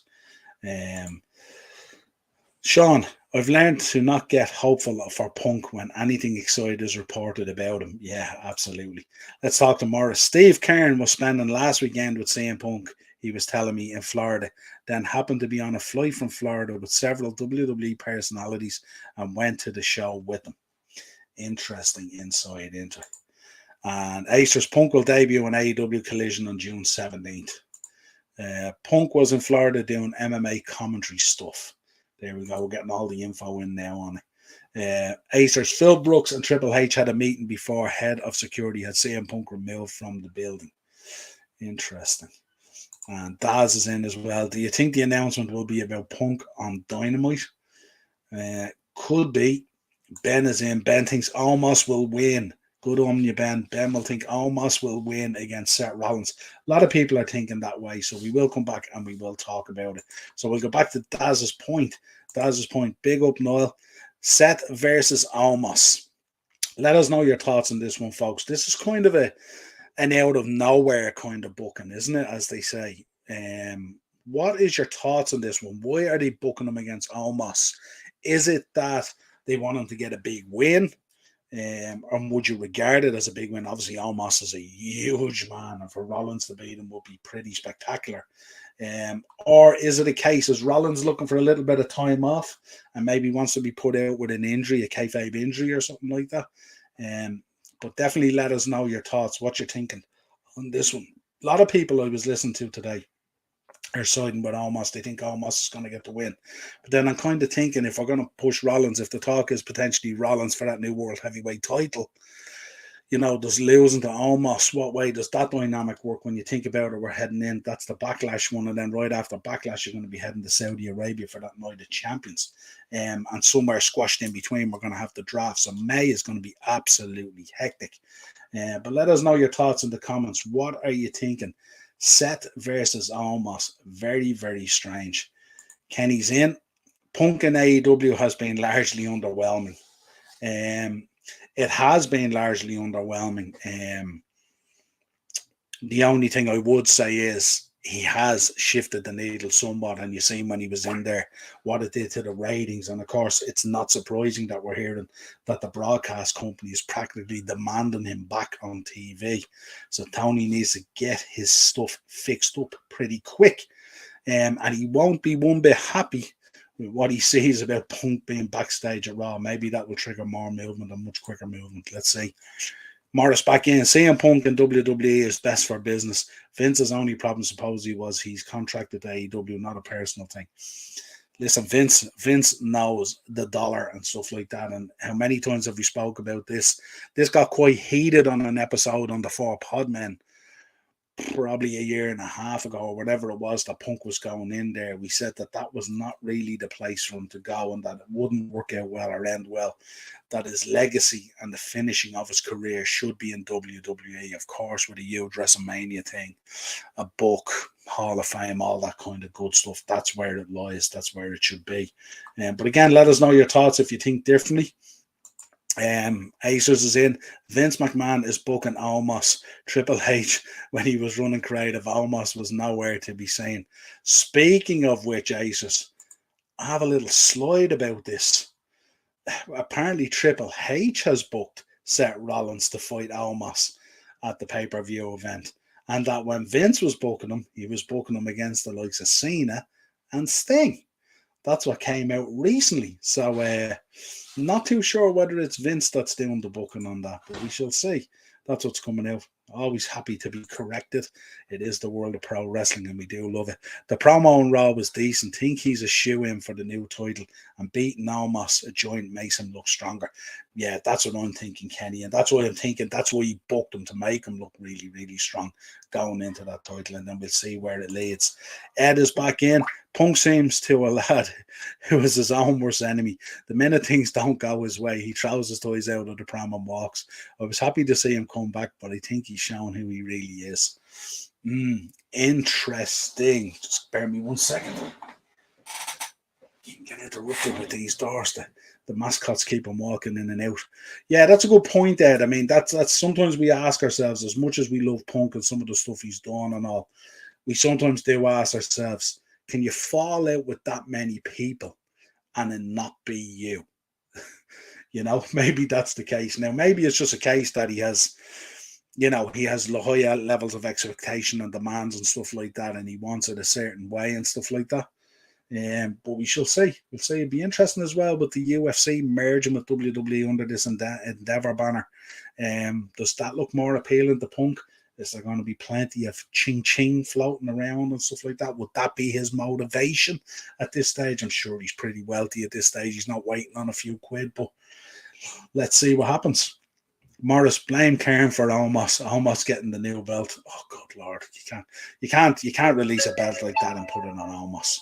[SPEAKER 1] Sean, I've learned to not get hopeful for Punk when anything exciting is reported about him. Yeah, absolutely. Let's talk to Morris. Steve Kern was spending last weekend with CM Punk, he was telling me, in Florida, then happened to be on a flight from Florida with several WWE personalities and went to the show with them. Interesting insight into it. And Acer's Punk will debut in AEW Collision on June 17th. Punk was in Florida doing MMA commentary stuff. There we go. We're getting all the info in now on it. Acer's Phil Brooks and Triple H had a meeting before head of security had CM Punk removed from the building. Interesting. And Daz is in as well. Do you think the announcement will be about Punk on Dynamite? Could be. Ben is in. Ben thinks Omos will win. Good on you, Ben. Ben will think Omos will win against Seth Rollins. A lot of people are thinking that way, so we will come back and we will talk about it. So we'll go back to Daz's point. Daz's point. Big up, Niall. Seth versus Omos. Let us know your thoughts on this one, folks. This is kind of an out of nowhere kind of booking, isn't it, as they say? What is your thoughts on this one? Why are they booking him against Omos? Is it that they want him to get a big win? Or would you regard it as a big win? Obviously, Omos is a huge man, and for Rollins to beat him would be pretty spectacular. Or is it a case as Rollins looking for a little bit of time off and maybe wants to be put out with an injury, a kayfabe injury or something like that? But definitely let us know your thoughts, what you're thinking on this one. A lot of people I was listening to today are siding with Omos. They think Omos is going to get the win. But then I'm kind of thinking, if we're going to push Rollins, if the talk is potentially Rollins for that new World Heavyweight title, you know, does losing to Omos, what way does that dynamic work when you think about it? We're heading in, that's the Backlash one, and then right after Backlash, you're going to be heading to Saudi Arabia for that Night of Champions. And somewhere squashed in between, we're going to have the draft. So May is going to be absolutely hectic. But let us know your thoughts in the comments. What are you thinking? Seth versus Omos. Very, very strange. Kenny's in. Punk in AEW has been largely underwhelming. It has been largely underwhelming. The only thing I would say is he has shifted the needle somewhat, and you see when he was in there what it did to the ratings. And of course, it's not surprising that we're hearing that the broadcast company is practically demanding him back on TV. So Tony needs to get his stuff fixed up pretty quick, and he won't be one bit happy with what he sees about Punk being backstage at Raw. Maybe that will trigger more movement and much quicker movement. Let's see. Morris back in. CM Punk in WWE is best for business. Vince's only problem supposedly was he's contracted to AEW, not a personal thing. Listen, Vince knows the dollar and stuff like that. And how many times have we spoke about this? This got quite heated on an episode on the Four Podmen probably a year and a half ago or whatever it was that Punk was going in there. We said that was not really the place for him to go and that it wouldn't work out well or end well, that his legacy and the finishing of his career should be in WWE, of course, with a huge WrestleMania thing, a book, Hall of Fame, all that kind of good stuff. That's where it lies. That's where it should be. But again, let us know your thoughts if you think differently. Acers is in. Vince McMahon is booking Omos. Triple H, when he was running creative, Omos was nowhere to be seen. Speaking of which, Acers, I have a little slide about this. Apparently, Triple H has booked Seth Rollins to fight Omos at the pay-per-view event. And that when Vince was booking him, he was booking him against the likes of Cena and Sting. That's what came out recently. So, not too sure whether it's Vince that's doing the booking on that, but we shall see. That's what's coming out. Always happy to be corrected. It is the world of pro wrestling, and we do love it. The promo on Raw was decent. Think he's a shoe-in for the new title, and beating Omos a joint makes him look stronger. Yeah, that's what I'm thinking, Kenny, and that's what I'm thinking. That's why he booked him, to make him look really, really strong going into that title, and then we'll see where it leads. Ed is back in. Punk seems to a lad who is his own worst enemy. The minute things don't go his way, he throws his toys out of the pram and walks. I was happy to see him come back, but I think he's shown who he really is. Interesting. Just bear me 1 second. You can get interrupted with these doors. The mascots keep on walking in and out. Yeah, that's a good point, Ed. I mean, that's sometimes we ask ourselves, as much as we love Punk and some of the stuff he's done and all, we sometimes do ask ourselves, can you fall out with that many people and it not be you? You know, maybe that's the case. Now, maybe it's just a case that he has, you know, he has higher levels of expectation and demands and stuff like that, and he wants it a certain way and stuff like that. But we shall see. We'll see. It'd be interesting as well with the UFC merging with WWE under this Endeavor banner. Does that look more appealing to Punk? Is there going to be plenty of ching floating around and stuff like that? Would that be his motivation at this stage? I'm sure he's pretty wealthy at this stage. He's not waiting on a few quid, but let's see what happens. Morris, blame Karen for almost getting the new belt. Oh, good Lord. You can't release a belt like that and put it on Omos.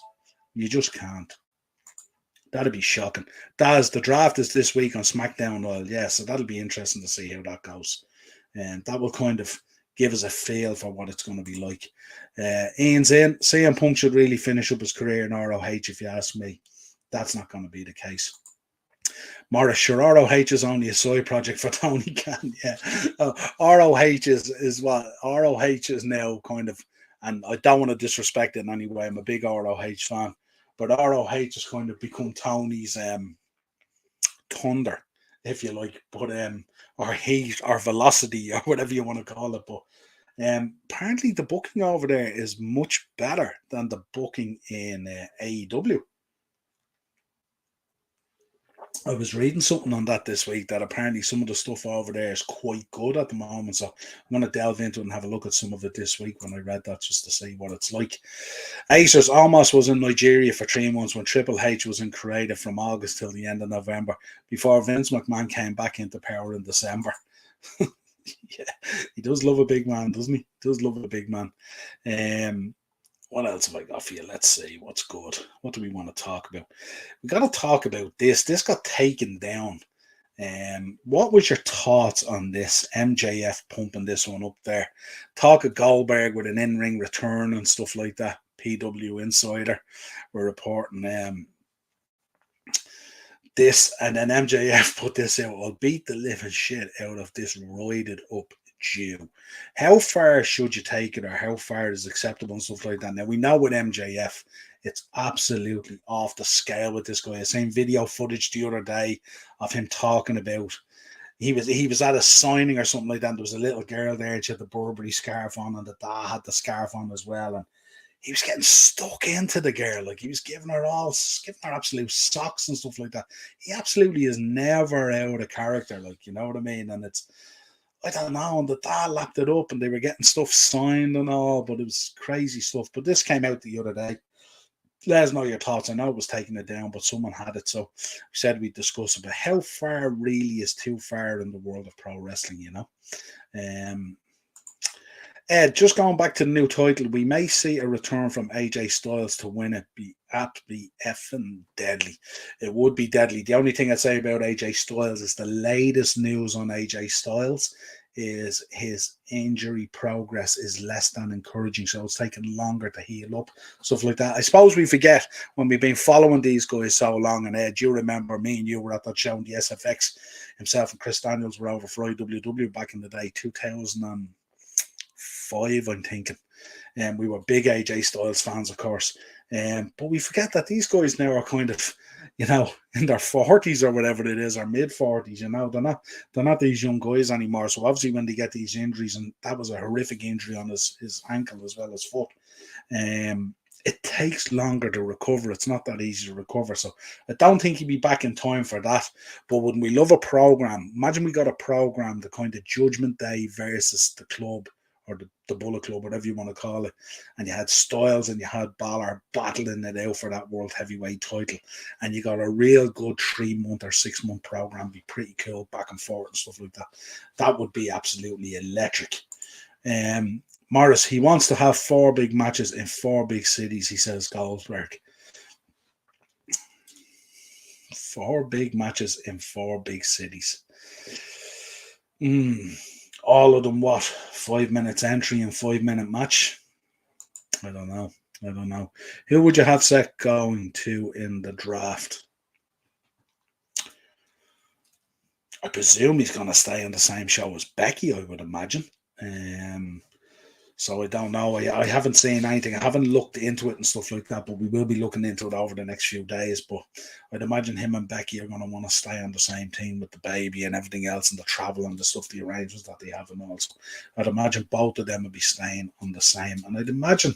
[SPEAKER 1] You just can't. That'd be shocking. The draft is this week on SmackDown. Well, yeah, so that'll be interesting to see how that goes. And that will kind of give us a feel for what it's going to be like. Ian's in. CM Punk should really finish up his career in ROH, if you ask me. That's not going to be the case. Morris, sure, ROH is only a side project for Tony Khan. Yeah. ROH is what? ROH is now kind of, and I don't want to disrespect it in any way. I'm a big ROH fan. But ROH has kind of become Tony's thunder, if you like, but or heat or velocity or whatever you want to call it. But apparently the booking over there is much better than the booking in AEW. I was reading something on that this week, that apparently some of the stuff over there is quite good at the moment. So I'm going to delve into it and have a look at some of it this week when I read that, just to see what it's like. Acers almost was in Nigeria for 3 months when Triple H was in creative from August till the end of November, before Vince McMahon came back into power in December. Yeah, he does love a big man, doesn't he? He does love a big man. What else have I got for you? Let's see what's good. What do we want to talk about? We got to talk about this. This got taken down. What was your thoughts on this? MJF pumping this one up there. Talk of Goldberg with an in-ring return and stuff like that. PW Insider were reporting this, and then MJF put this out. I'll beat the living shit out of this roided up Jew. How far should you take it, or how far is acceptable and stuff like that? Now, we know with MJF, it's absolutely off the scale with this guy. I seen video footage the other day of him talking about he was at a signing or something like that. There was a little girl there, she had the Burberry scarf on, and the dad had the scarf on as well, and he was getting stuck into the girl. Like, he was giving her absolute socks and stuff like that. He absolutely is never out of character, like, you know what I mean? And it's, I don't know, and the dad lapped it up and they were getting stuff signed and all, but it was crazy stuff. But this came out the other day. Let us know your thoughts. I know it was taking it down, but someone had it. So we said we'd discuss about how far really is too far in the world of pro wrestling, you know. Ed, just going back to the new title, we may see a return from AJ Styles to win it. Be absolutely effing deadly. It would be deadly. The only thing I'd say about AJ Styles is the latest news on AJ Styles is his injury progress is less than encouraging. So it's taking longer to heal up, stuff like that. I suppose we forget when we've been following these guys so long. And Ed, you remember me and you were at that show in the SFX. Himself and Chris Daniels were over for IWW back in the day, 2005, I'm thinking. And we were big AJ Styles fans, of course. But we forget that these guys now are kind of, you know, in their 40s or whatever it is, or mid 40s. You know, they're not these young guys anymore. So obviously, when they get these injuries, and that was a horrific injury on his ankle as well as foot, it takes longer to recover. It's not that easy to recover. So I don't think he'd be back in time for that. But when we love a program, imagine we got a program, the kind of Judgment Day versus the club, or the Bullet Club, whatever you want to call it, and you had Styles and you had Balor battling it out for that World Heavyweight title, and you got a real good 3-month or 6-month program, be pretty cool, back and forth and stuff like that. That would be absolutely electric. Morris, he wants to have 4 big matches in 4 big cities, he says, Goldberg. 4 big matches in 4 big cities. All of them, what? 5 minutes entry and 5-minute match? I don't know. Who would you have Seth going to in the draft? I presume he's going to stay on the same show as Becky, I would imagine. So I don't know. I haven't seen anything. I haven't looked into it and stuff like that, but we will be looking into it over the next few days. But I'd imagine him and Becky are going to want to stay on the same team with the baby and everything else, and the travel and the stuff, the arrangements that they have and all. So I'd imagine both of them would be staying on the same. And I'd imagine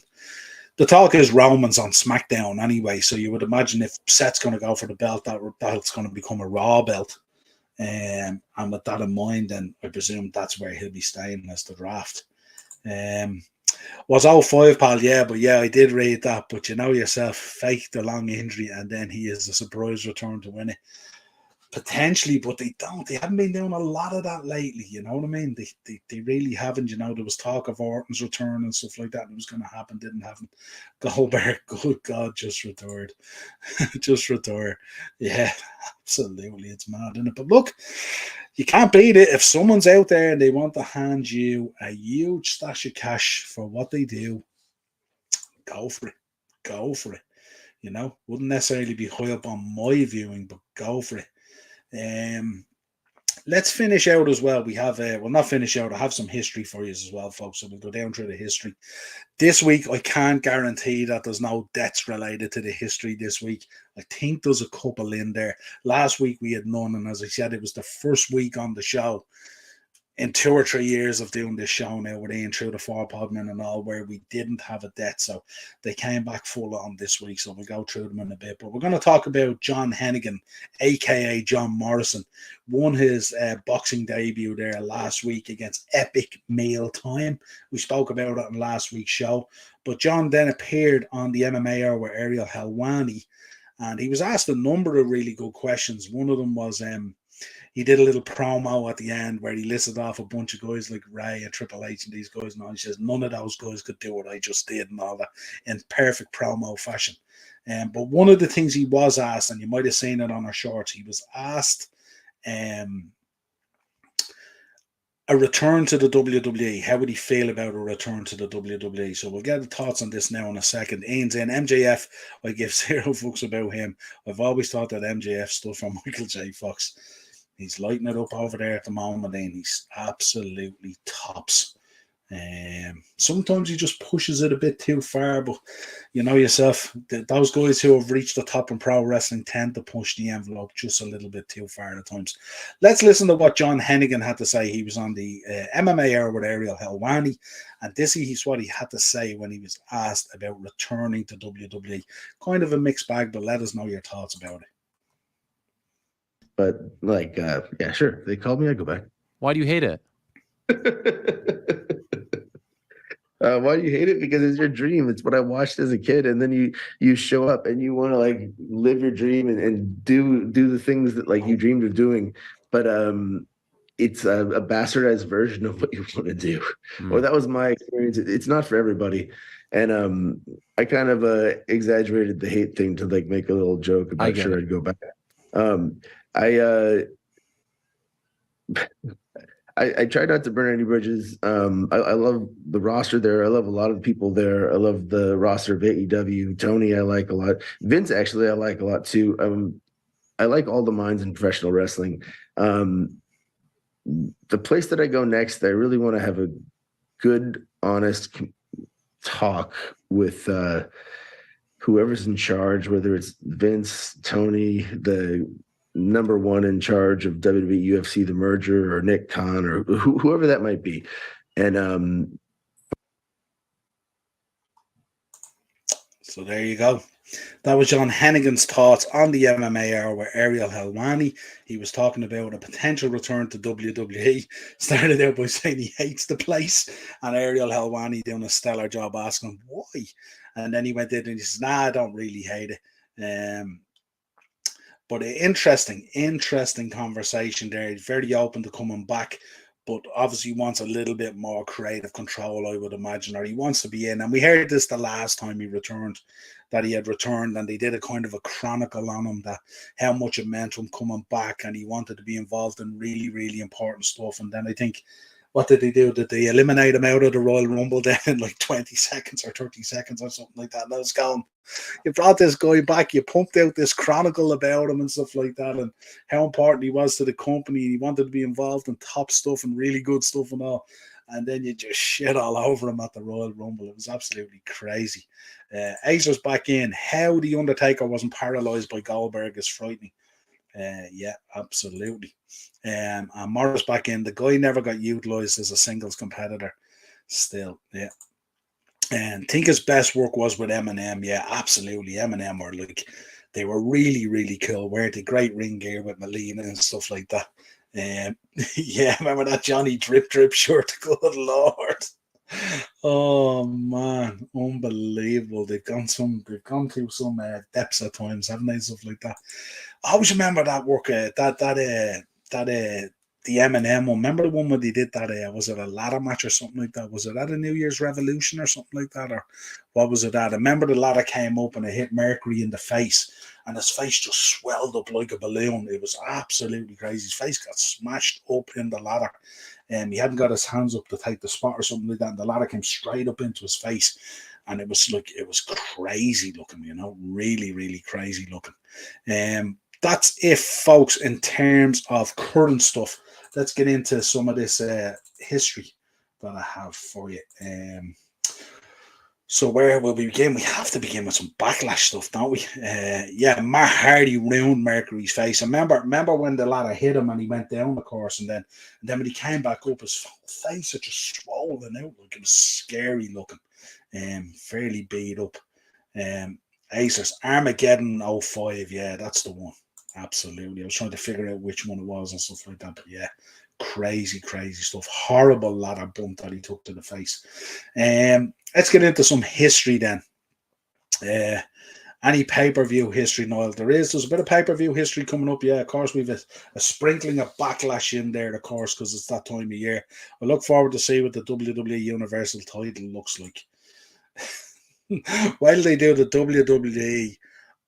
[SPEAKER 1] the talk is Roman's on SmackDown anyway. So you would imagine if Seth's going to go for the belt, that's going to become a Raw belt. And with that in mind, then I presume that's where he'll be staying as the draft. Was 05, pal, yeah, but yeah, I did read that, but you know yourself, faked the long injury and then he is a surprise return to win it. Potentially, but they haven't been doing a lot of that lately, you know what I mean? They really haven't, you know. There was talk of Orton's return and stuff like that, and it was going to happen, didn't happen. Goldberg, good God, just retired. Just retire. Yeah, absolutely, it's mad, isn't it? But look, you can't beat it. If someone's out there and they want to hand you a huge stash of cash for what they do, go for it. Go for it. You know, wouldn't necessarily be high up on my viewing, but go for it. Let's finish out as well. We have, not finish out, I have some history for you as well, folks. So we'll go down through the history. This week, I can't guarantee that there's no deaths related to the history this week. I think there's a couple in there. Last week, we had none. And as I said, it was the first week on the show in 2 or 3 years of doing this show now with Ian through the 4 podmen and all, where we didn't have a death. So they came back full on this week. So we'll go through them in a bit. But we're going to talk about John Hennigan, a.k.a. John Morrison. Won his boxing debut there last week against Epic Meal Time. We spoke about it on last week's show. But John then appeared on the MMA Hour with Ariel Helwani. And he was asked a number of really good questions. One of them was... he did a little promo at the end where he listed off a bunch of guys like Ray and Triple H and these guys and all. He says none of those guys could do what I just did and all that in perfect promo fashion. But one of the things he was asked, and you might have seen it on our shorts, he was asked a return to the WWE. How would he feel about a return to the WWE? So we'll get the thoughts on this now in a second. Ian's in. MJF, I give 0 fucks about him. I've always thought that MJF stuff from Michael J. Fox. He's lighting it up over there at the moment, and he's absolutely tops. Sometimes he just pushes it a bit too far, but you know yourself, those guys who have reached the top in pro wrestling tend to push the envelope just a little bit too far at times. Let's listen to what John Hennigan had to say. He was on the MMA Hour with Ariel Helwani, and this is what he had to say when he was asked about returning to WWE. Kind of a mixed bag, but let us know your thoughts about it.
[SPEAKER 5] But yeah, sure. If they called me, I'd go back.
[SPEAKER 6] Why do you hate it?
[SPEAKER 5] Why do you hate it? Because it's your dream. It's what I watched as a kid, and then you show up and you want to like live your dream and do the things that like you dreamed of doing, but it's a bastardized version of what you want to do. Or that was my experience. It's not for everybody, and I kind of exaggerated the hate thing to like make a little joke about sure I'd go back. I try not to burn any bridges. I love the roster there. I love a lot of the people there. I love the roster of AEW. Tony, I like a lot. Vince, actually, I like a lot too. I like all the minds in professional wrestling. The place that I go next, I really want to have a good, honest talk with whoever's in charge, whether it's Vince, Tony, the number one in charge of WWE UFC, the merger, or Nick Khan, or whoever that might be. And
[SPEAKER 1] so there you go. That was John Hennigan's thoughts on the MMA hour with Ariel Helwani. He was talking about a potential return to WWE. Started out by saying he hates the place, and Ariel Helwani doing a stellar job asking why. And then he went in and he says, nah, I don't really hate it. But an interesting conversation there. He's very open to coming back, but obviously wants a little bit more creative control, I would imagine, or he wants to be in. And we heard this the last time he returned, that he had returned, and they did a kind of a chronicle on him, that how much it meant to him coming back, and he wanted to be involved in really, really important stuff. And then I think, what did they do? Did they eliminate him out of the Royal Rumble then in like 20 seconds or 30 seconds or something like that? And I was going, you brought this guy back, you pumped out this chronicle about him and stuff like that, and how important he was to the company. He wanted to be involved in top stuff and really good stuff and all. And then you just shit all over him at the Royal Rumble. It was absolutely crazy. Azer's back in. How the Undertaker wasn't paralyzed by Goldberg is frightening. Yeah, absolutely. And Morris back in. The guy never got utilized as a singles competitor. Still, yeah. And I think his best work was with Eminem. Yeah, absolutely. Eminem were like, they were really, really cool. Wearing the great ring gear with Melina and stuff like that. Yeah, remember that Johnny Drip shirt? Good Lord. Oh man, unbelievable. They've gone through some depths at times, haven't they? Stuff like that. I always remember that work, the Eminem one. Remember the one when they did that? Was it a ladder match or something like that? Was it at a New Year's Revolution or something like that, or what was it at? I remember the ladder came up and it hit Mercury in the face, and his face just swelled up like a balloon. It was absolutely crazy. His face got smashed up in the ladder. He hadn't got his hands up to take the spot or something like that, and the ladder came straight up into his face, and it was crazy looking, really, really crazy looking. That's it, folks, in terms of current stuff. Let's get into some of this history that I have for you. So where will we begin? We have to begin with some Backlash stuff, don't we? Yeah, Matt Hardy ruined Mercury's face. I remember when the ladder hit him and he went down the course, and then when he came back up, his face had just swollen out. Like, it was scary looking. Fairly beat up. Aces Armageddon 05. Yeah, that's the one. Absolutely. I was trying to figure out which one it was and stuff like that. But yeah, crazy stuff. Horrible ladder bump that he took to the face. Let's get into some history then. Any pay-per-view history, Niall? There's a bit of pay-per-view history coming up. Yeah, of course, we've a sprinkling of Backlash in there, of course, because it's that time of year. I look forward to see what the WWE Universal title looks like. While they do the WWE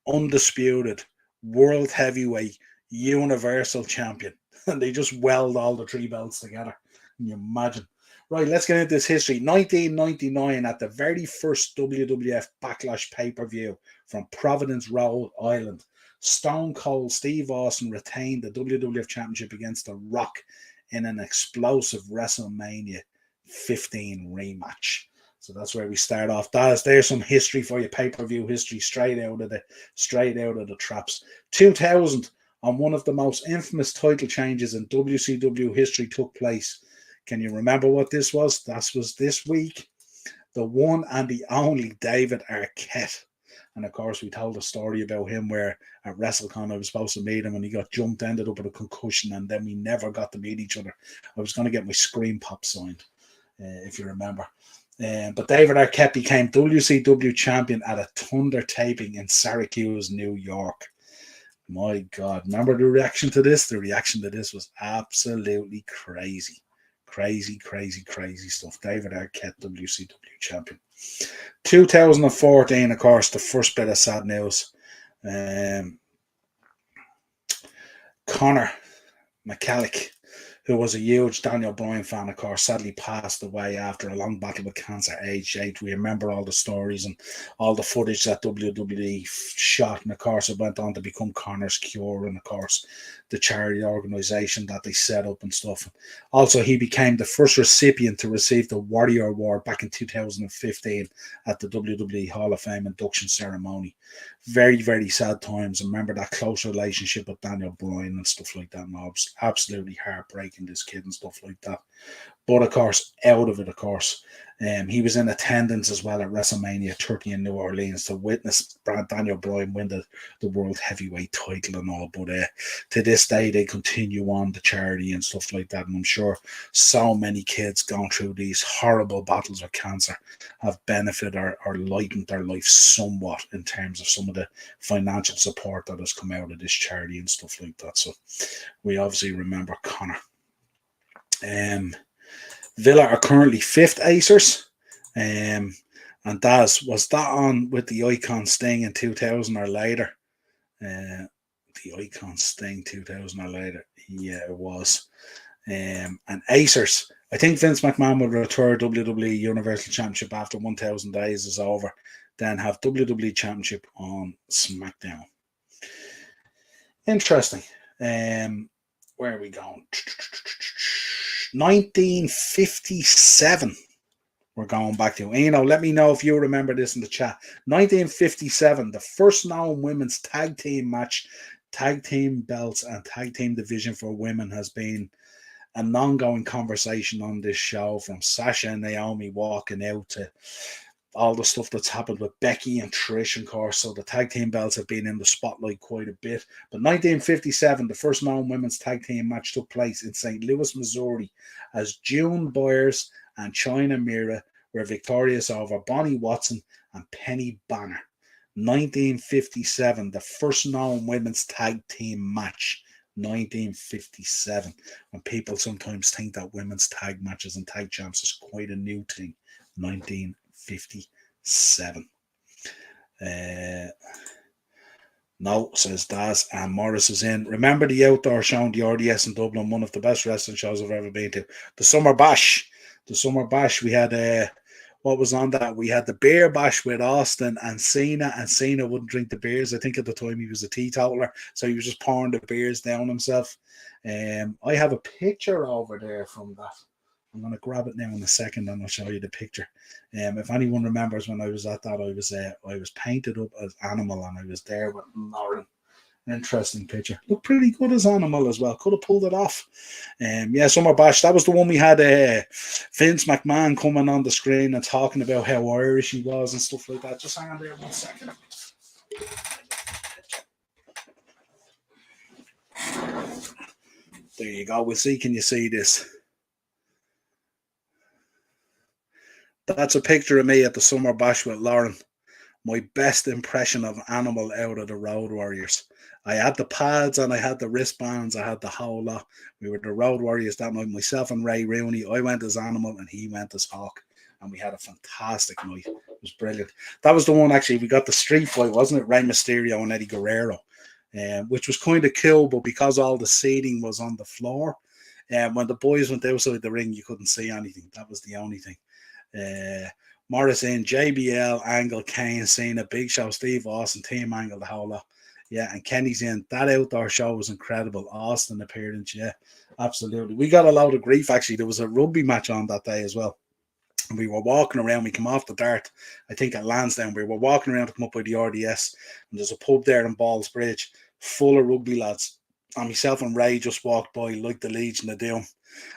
[SPEAKER 1] Undisputed World Heavyweight Universal Champion, and they just weld all the three belts together. Can you imagine? Right, let's get into this history. 1999, at the very first WWF Backlash pay-per-view from Providence, Rhode Island, Stone Cold Steve Austin retained the WWF Championship against The Rock in an explosive WrestleMania 15 rematch. So that's where we start off. There's some history for you, pay-per-view history, straight out of the traps. 2000, on one of the most infamous title changes in WCW history took place. Can you remember what this was? That was this week. The one and the only David Arquette And of course, we told a story about him where at WrestleCon I was supposed to meet him and he got jumped, ended up with a concussion, and then we never got to meet each other. I was going to get my Scream Pop signed, if you remember. But David Arquette became WCW champion at a Thunder taping in Syracuse, New York. My God, remember the reaction to this? The reaction to this was absolutely crazy. Crazy stuff. David Arquette, WCW champion. 2014, of course, the first bit of sad news. Connor McCallick, who was a huge Daniel Bryan fan, of course, sadly passed away after a long battle with cancer, aged 8. We remember all the stories and all the footage that WWE shot, and of course it went on to become Connor's Cure, and of course the charity organization that they set up and stuff. Also, he became the first recipient to receive the Warrior Award back in 2015 at the WWE Hall of Fame induction ceremony. Very sad times. Remember that close relationship with Daniel Bryan and stuff like that. And absolutely heartbreaking, this kid and stuff like that. But of course, out of it, of course, he was in attendance as well at WrestleMania 30 in New Orleans to witness Daniel Bryan win the World Heavyweight title and all. But to this day, they continue on the charity and stuff like that. And I'm sure so many kids going through these horrible battles with cancer have benefited or lightened their life somewhat in terms of some of the financial support that has come out of this charity and stuff like that. So we obviously remember Connor. Villa are currently 5th Acers. And Daz, was that on with the Icon Sting in 2000 or later? The Icon Sting 2000 or later. Yeah, it was. And Acers, I think Vince McMahon will retire WWE Universal Championship after 1,000 days is over, then have WWE Championship on SmackDown. Interesting. Where are we going? 1957. We're going back to. And, let me know if you remember this in the chat. 1957, the first known women's tag team match, tag team belts, and tag team division for women has been an ongoing conversation on this show, from Sasha and Naomi walking out to all the stuff that's happened with Becky and Trish, of course. So the tag team belts have been in the spotlight quite a bit. But 1957, the first known women's tag team match took place in St. Louis, Missouri, as June Byers and Chyna Mira were victorious over Bonnie Watson and Penny Banner. 1957, the first known women's tag team match. 1957. When people sometimes think that women's tag matches and tag champs is quite a new thing. 1957. No, says Daz, and Morris is in. Remember the outdoor show in the RDS in Dublin, one of the best wrestling shows I've ever been to. The Summer Bash. The Summer Bash, we had what was on that? We had the beer bash with Austin and Cena wouldn't drink the beers. I think at the time he was a teetotaler, so he was just pouring the beers down himself. I have a picture over there from that. I'm going to grab it now in a second and I'll show you the picture. If anyone remembers when I was at that, I was painted up as Animal and I was there with Lauren. Interesting picture. Looked pretty good as Animal as well. Could have pulled it off. Yeah, Summer Bash. That was the one we had Vince McMahon coming on the screen and talking about how Irish he was and stuff like that. Just hang on there 1 second. There you go. We'll see. Can you see this? That's a picture of me at the Summer Bash with Lauren. My best impression of Animal out of the Road Warriors. I had the pads and I had the wristbands. I had the whole lot. We were the Road Warriors that night. Myself and Ray Rooney. I went as Animal and he went as Hawk. And we had a fantastic night. It was brilliant. That was the one, actually, we got the street fight, wasn't it? Rey Mysterio and Eddie Guerrero. Which was kind of cool, but because all the seating was on the floor, when the boys went outside the ring, you couldn't see anything. That was the only thing. Morris in, JBL, Angle, Kane, Cena, Big Show, Steve Austin, Team Angle, the whole lot. Yeah, and Kenny's in. That outdoor show was incredible. Austin appearance, yeah, absolutely. We got a load of grief, actually. There was a rugby match on that day as well. And we were walking around. We came off the Dart, I think at Lansdowne. We were walking around to come up by the RDS. And there's a pub there in Ballsbridge full of rugby lads. and myself and Ray just walked by like the Legion of Doom.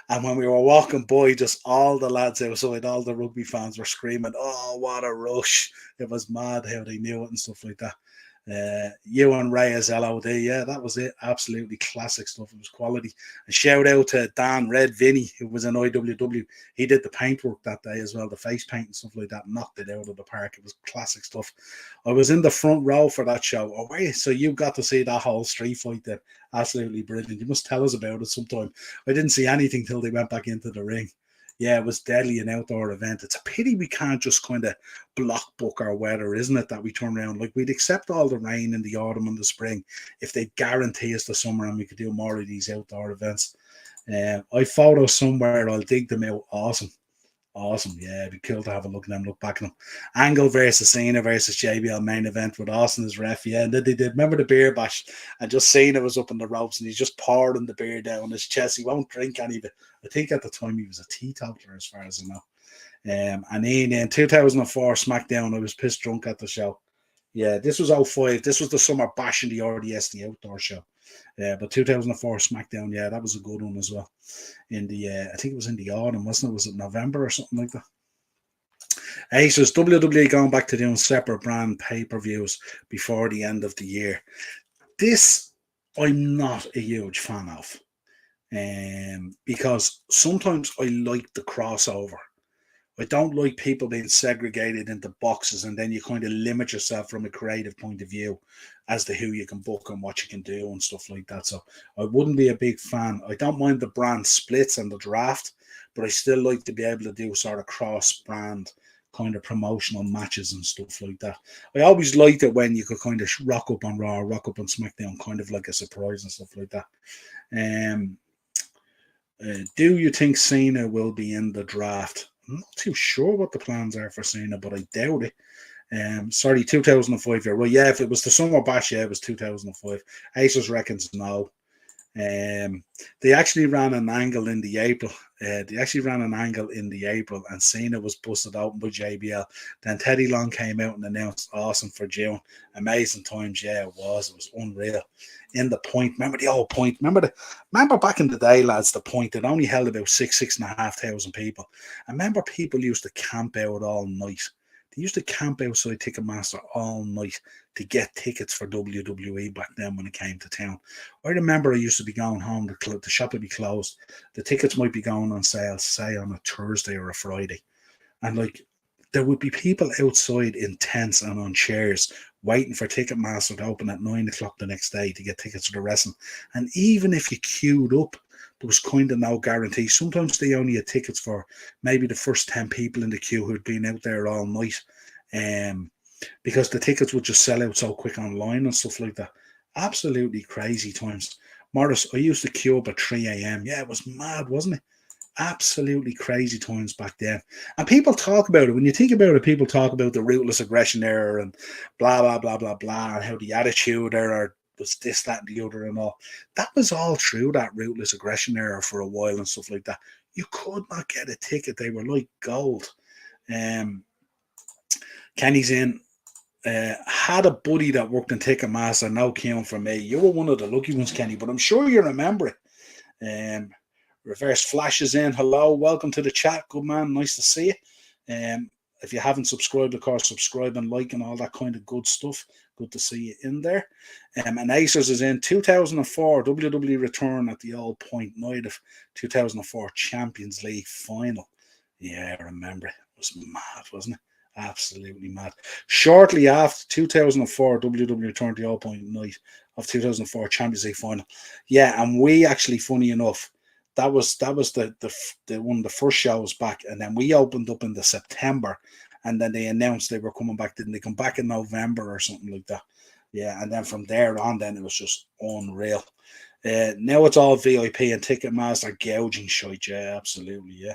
[SPEAKER 1] And when we were walking by, just all the lads outside, all the rugby fans were screaming, "Oh, what a rush!" It was mad how they knew it and stuff like that. You and Ray as LOD, yeah, that was it. Absolutely classic stuff. It was quality. And shout out to Dan Red Vinny, who was in IWW. He did the paintwork that day as well, the face paint and stuff like that. Knocked it out of the park. It was classic stuff. I was in the front row for that show. Oh, wait, so you got to see that whole street fight then. Absolutely brilliant. You must tell us about it sometime. I didn't see anything till they went back into the ring. Yeah, it was deadly, an outdoor event. It's a pity we can't just kind of block book our weather, isn't it, that we turn around? Like, we'd accept all the rain in the autumn and the spring if they guarantee us the summer and we could do more of these outdoor events. I photos somewhere. I'll dig them out. Awesome. Awesome. Yeah, it'd be cool to have a look at them, look back at them. Angle versus Cena versus JBL main event with Austin as ref. Yeah, and then they did. Remember the beer bash? And just Cena was up in the ropes and he's just pouring the beer down his chest. He won't drink any of it. I think at the time he was a teetotaler, as far as I know. And in 2004 SmackDown, I was pissed drunk at the show. Yeah, this was 05. This was the summer bash in the RDS, the outdoor show. But 2004 SmackDown, yeah, that was a good one as well. In the, I think it was in the autumn, wasn't it? Was it November or something like that? Aces, WWE going back to doing separate brand pay-per-views before the end of the year. This, I'm not a huge fan of. Because sometimes I like the crossover. I don't like people being segregated into boxes and then you kind of limit yourself from a creative point of view as to who you can book and what you can do and stuff like that. So I wouldn't be a big fan. I don't mind the brand splits and the draft, but I still like to be able to do sort of cross-brand kind of promotional matches and stuff like that. I always liked it when you could kind of rock up on Raw, rock up on SmackDown, kind of like a surprise and stuff like that. Do you think Cena will be in the draft? I'm not too sure what the plans are for Cena, but I doubt it. Sorry, 2005. You're right. Yeah, if it was the summer bash, yeah, it was 2005. Aces reckons no. They actually ran an angle in the April. And Cena was busted open by JBL. Then Teddy Long came out and announced awesome for June. Amazing times, yeah, it was. It was unreal. In the point, remember the old point? Remember back in the day, lads, the point that only held about 6,500 people. I remember people used to camp out all night. They used to camp outside Ticketmaster all night to get tickets for WWE back then when it came to town. I remember I used to be going home, the shop would be closed. The tickets might be going on sale, say on a Thursday or a Friday. And like, there would be people outside in tents and on chairs waiting for Ticketmaster to open at 9 o'clock the next day to get tickets for the wrestling. And even if you queued up, there was kind of no guarantee. Sometimes they only had tickets for maybe the first 10 people in the queue who'd been out there all night. Because the tickets would just sell out so quick online and stuff like that. Absolutely crazy times. Morris, I used to queue up at 3 a.m. Yeah, it was mad, wasn't it? Absolutely crazy times back then. And people talk about it. When you think about it, people talk about the ruthless aggression era and blah, blah, blah, blah, blah, and how the attitude era was this, that, and the other and all. That was all true, that ruthless aggression era for a while and stuff like that. You could not get a ticket. They were like gold. Kenny's in. Had a buddy that worked in Ticketmaster, no queuing for me. You were one of the lucky ones, Kenny, but I'm sure you remember it. Reverse Flashes in. Hello, welcome to the chat. Good man, nice to see you. If you haven't subscribed, of course, subscribe and like and all that kind of good stuff. Good to see you in there. And Acers is in 2004 WWE return at the Old Point night of 2004 Champions League final. Yeah, I remember it. It was mad, wasn't it? Absolutely mad. Shortly after 2004 WWE returned to the Old Point night of 2004 Champions League final. Yeah, and we actually, funny enough, that was the one of the first shows back, and then we opened up in the September, and then they announced they were coming back. Didn't they come back in November or something like that? Yeah, and then from there on, then it was just unreal. Now it's all VIP and Ticketmaster gouging shite. Yeah, absolutely. Yeah.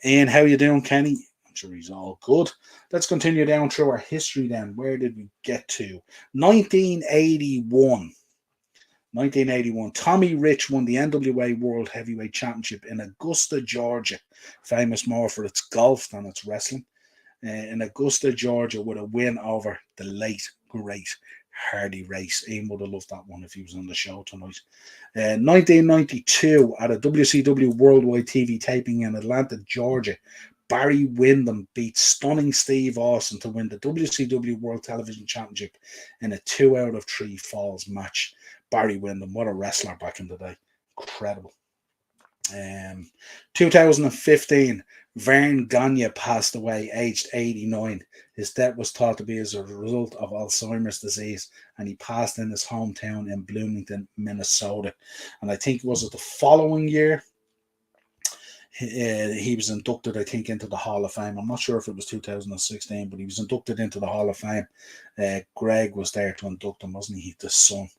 [SPEAKER 1] Ian, how you doing, Kenny? I'm sure he's all good. Let's continue down through our history then. Where did we get to? 1981. 1981, Tommy Rich won the NWA World Heavyweight Championship in Augusta, Georgia, famous more for its golf than its wrestling. In Augusta, Georgia, with a win over the late, great Hardy race. Ian would have loved that one if he was on the show tonight. 1992, at a WCW Worldwide TV taping in Atlanta, Georgia, Barry Windham beat stunning Steve Austin to win the WCW World Television Championship in a 2 out of 3 falls match. Barry Windham, what a wrestler back in the day. Incredible. 2015, Vern Gagne passed away aged 89. His death was thought to be as a result of Alzheimer's disease, and he passed in his hometown in Bloomington, Minnesota. And I think, was it the following year, he was inducted, I think, into the Hall of Fame. I'm not sure if it was 2016, but he was inducted into the Hall of Fame. Greg was there to induct him, wasn't he? The son.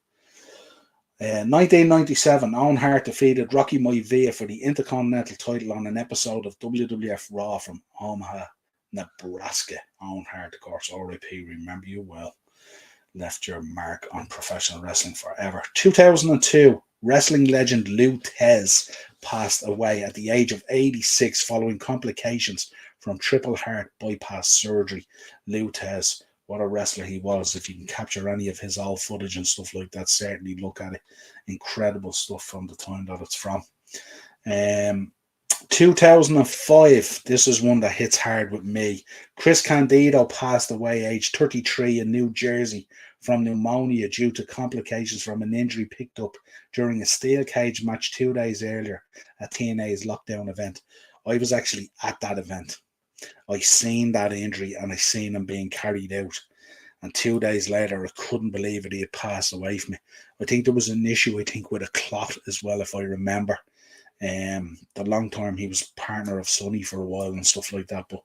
[SPEAKER 1] 1997, Owen Hart defeated Rocky Maivia for the Intercontinental title on an episode of WWF Raw from Omaha, Nebraska. Owen Hart, of course, R.I.P. Remember you well. Left your mark on professional wrestling forever. 2002, wrestling legend Lou Thez passed away at the age of 86 following complications from triple heart bypass surgery. Lou Thez, what a wrestler he was. If you can capture any of his old footage and stuff like that, certainly look at it. Incredible stuff from the time that it's from. 2005, this is one that hits hard with me. Chris Candido passed away aged 33 in New Jersey from pneumonia due to complications from an injury picked up during a steel cage match 2 days earlier at TNA's lockdown event. I was actually at that event. I seen that injury and I seen him being carried out. And 2 days later, I couldn't believe it. He had passed away from me. I think there was an issue, with a clot as well, if I remember. The long term, he was partner of Sonny for a while and stuff like that. But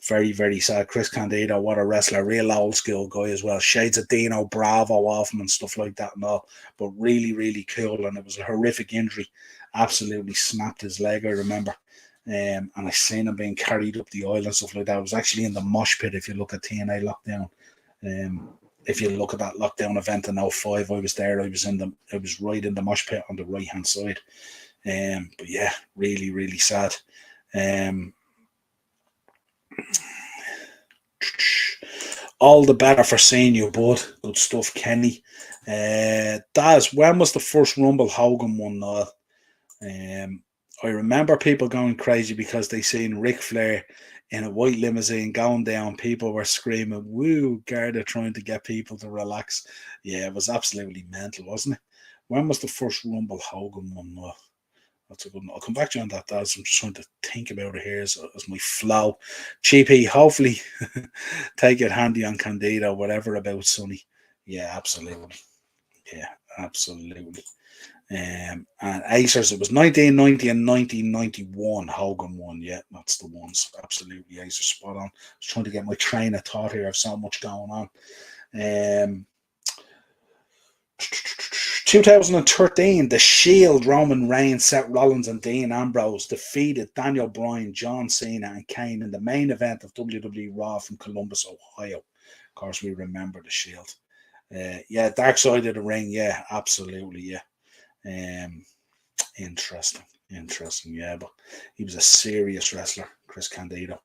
[SPEAKER 1] very, very sad. Chris Candido, what a wrestler. Real old school guy as well. Shades of Dino Bravo off him and stuff like that and all. But really, really cool. And it was a horrific injury. Absolutely snapped his leg, I remember. And I seen him being carried up the aisle and stuff like that. I was actually in the mosh pit if you look at TNA Lockdown. If you look at that lockdown event in 05, I was there. I was right in the mosh pit on the right hand side. But yeah, really, really sad. All the better for seeing you, bud. Good stuff, Kenny. Daz, when was the first Rumble Hogan won, Niall? I remember people going crazy because they seen Ric Flair in a white limousine going down. People were screaming, woo, Garda, trying to get people to relax. Yeah, it was absolutely mental, wasn't it? When was the first Rumble Hogan won, Niall? That's a good one. I'll come back to you on that, Daz. I'm just trying to think about it here as my flow. GP, hopefully take it handy on Candido, whatever about Sonny. Yeah, absolutely. Yeah, absolutely. And Acers, it was 1990 and 1991 Hogan won. Yeah, that's the ones. Absolutely, Acers, spot on. I was trying to get my train of thought here. I have so much going on. 2013, The Shield, Roman Reigns, Seth Rollins, and Dean Ambrose defeated Daniel Bryan, John Cena, and Kane in the main event of WWE Raw from Columbus, Ohio. Of course, we remember The Shield. Yeah, Dark Side of the Ring. Yeah, absolutely. Yeah. Interesting. Yeah, but he was a serious wrestler, Chris Candido.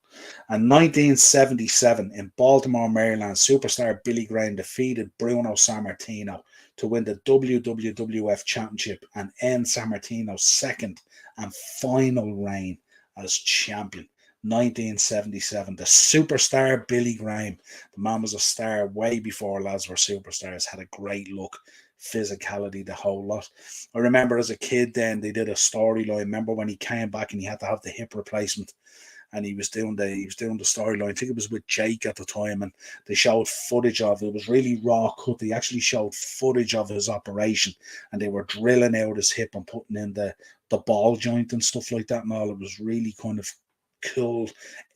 [SPEAKER 1] And 1977, in Baltimore, Maryland, superstar Billy Graham defeated Bruno Sammartino to win the WWF Championship and end Sammartino's second and final reign as champion. 1977, the superstar Billy Graham. The man was a star way before lads were superstars. Had a great look, physicality, the whole lot. I remember as a kid then they did a storyline. Remember when he came back and he had to have the hip replacement, and he was doing the storyline. I think it was with Jake at the time, and they showed footage of it. It was really raw cut. They actually showed footage of his operation, and they were drilling out his hip and putting in the ball joint and stuff like that and all. It was really kind of cool,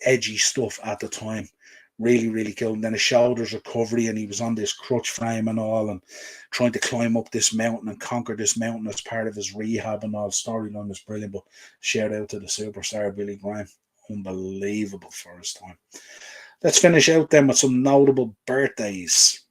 [SPEAKER 1] edgy stuff at the time. Really, really cool. And then his shoulders recovery, and he was on this crutch frame and all, and trying to climb up this mountain and conquer this mountain as part of his rehab and all. Storyline was brilliant, but shout out to the superstar Billy Graham. Unbelievable for his time. Let's finish out then with some notable birthdays.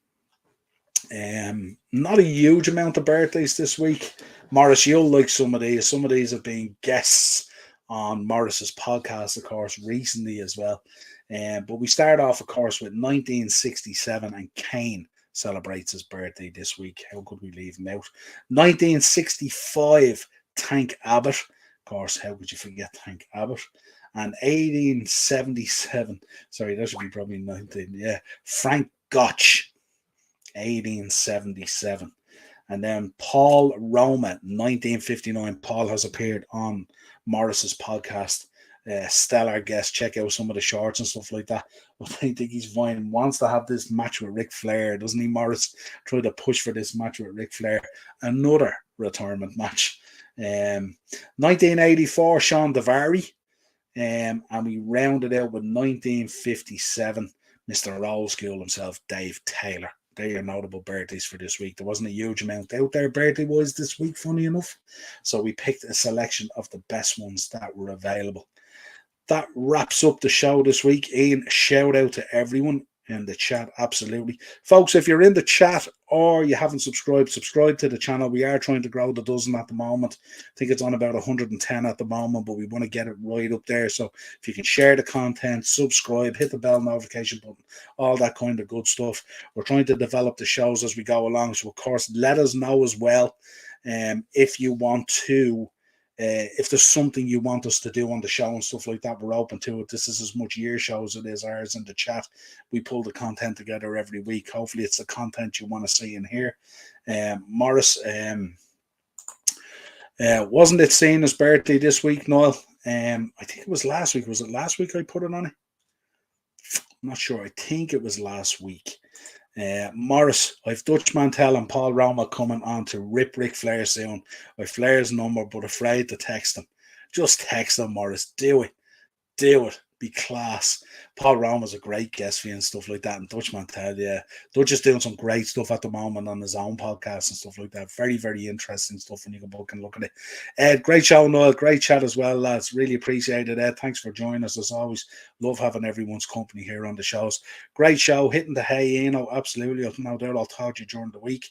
[SPEAKER 1] Not a huge amount of birthdays this week. Morris, you'll like some of these. Some of these have been guests on Morris's podcast, of course, recently as well. But we start off, of course, with 1967 and Kane celebrates his birthday this week. How could we leave him out? 1965, Tank Abbott. Of course, how could you forget Tank Abbott? And 1877, sorry, that should be probably 19, yeah, Frank Gotch, 1877. And then Paul Roma, 1959. Paul has appeared on Morris's podcast. Stellar guest. Check out some of the shorts and stuff like that. But I think he's fine. Wants to have this match with Ric Flair, doesn't he, Morris? Try to push for this match with Ric Flair. Another retirement match. 1984, Sean Davari. And we rounded out with 1957, Mr. Old School himself, Dave Taylor. They're your notable birthdays for this week. There wasn't a huge amount out there birthday-wise this week, funny enough. So we picked a selection of the best ones that were available. That wraps up the show this week. Ian, shout out to everyone in the chat, absolutely. Folks, if you're in the chat or you haven't subscribed, subscribe to the channel. We are trying to grow the dozen at the moment. I think it's on about 110 at the moment, but we want to get it right up there. So if you can share the content, subscribe, hit the bell notification button, all that kind of good stuff. We're trying to develop the shows as we go along. So, of course, let us know as well if you want to. If there's something you want us to do on the show and stuff like that, we're open to it. This is as much your show as it is ours in the chat. We pull the content together every week. Hopefully it's the content you want to see in here. Morris, wasn't it Cena's birthday this week, Niall? I think it was last week. Was it last week I put it on it? I'm not sure. I think it was last week. Morris, I've Dutch Mantel and Paul Roma coming on to rip Ric Flair soon. I've Flair's number, but afraid to text him. Just text him, Morris. Do it. Do it. Be class. Paul Roma's a great guest for you and stuff like that. And Dutch Mantel, yeah. Dutch is doing some great stuff at the moment on his own podcast and stuff like that. Very, very interesting stuff when you can book and look at it. Great show, Niall. Great chat as well, lads. Really appreciate it, Ed. Thanks for joining us as always. Love having everyone's company here on the shows. Great show. Hitting the hay, you know, absolutely. No doubt I'll talk to you during the week.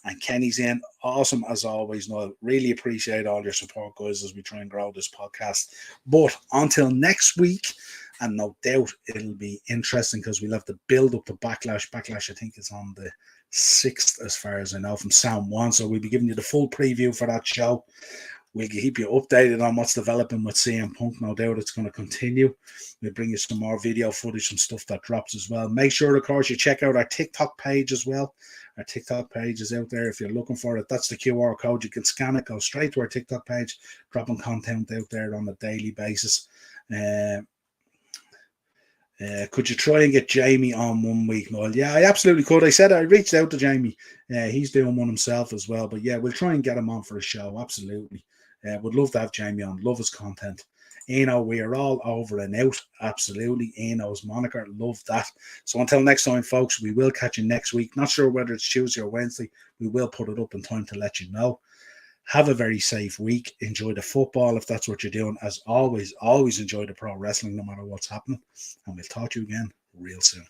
[SPEAKER 1] And Kenny's in. Awesome as always, Niall. Really appreciate all your support, guys, as we try and grow this podcast. But until next week, and no doubt it'll be interesting because we'll have to build up the Backlash. Backlash, I think, is on the 6th, as far as I know, from Sound One. So we'll be giving you the full preview for that show. We'll keep you updated on what's developing with CM Punk. No doubt it's going to continue. We'll bring you some more video footage, some stuff that drops as well. Make sure, of course, you check out our TikTok page as well. Our TikTok page is out there if you're looking for it. That's the QR code. You can scan it, go straight to our TikTok page, dropping content out there on a daily basis. Could you try and get Jamie on one week, Noel? Yeah, I absolutely could. I said I reached out to Jamie. He's doing one himself as well. But yeah, we'll try and get him on for a show. Absolutely. Would love to have Jamie on. Love his content. Eno, we are all over and out. Absolutely. Eno's moniker. Love that. So until next time, folks, we will catch you next week. Not sure whether it's Tuesday or Wednesday. We will put it up in time to let you know. Have a very safe week. Enjoy the football if that's what you're doing. As always, always enjoy the pro wrestling no matter what's happening. And we'll talk to you again real soon.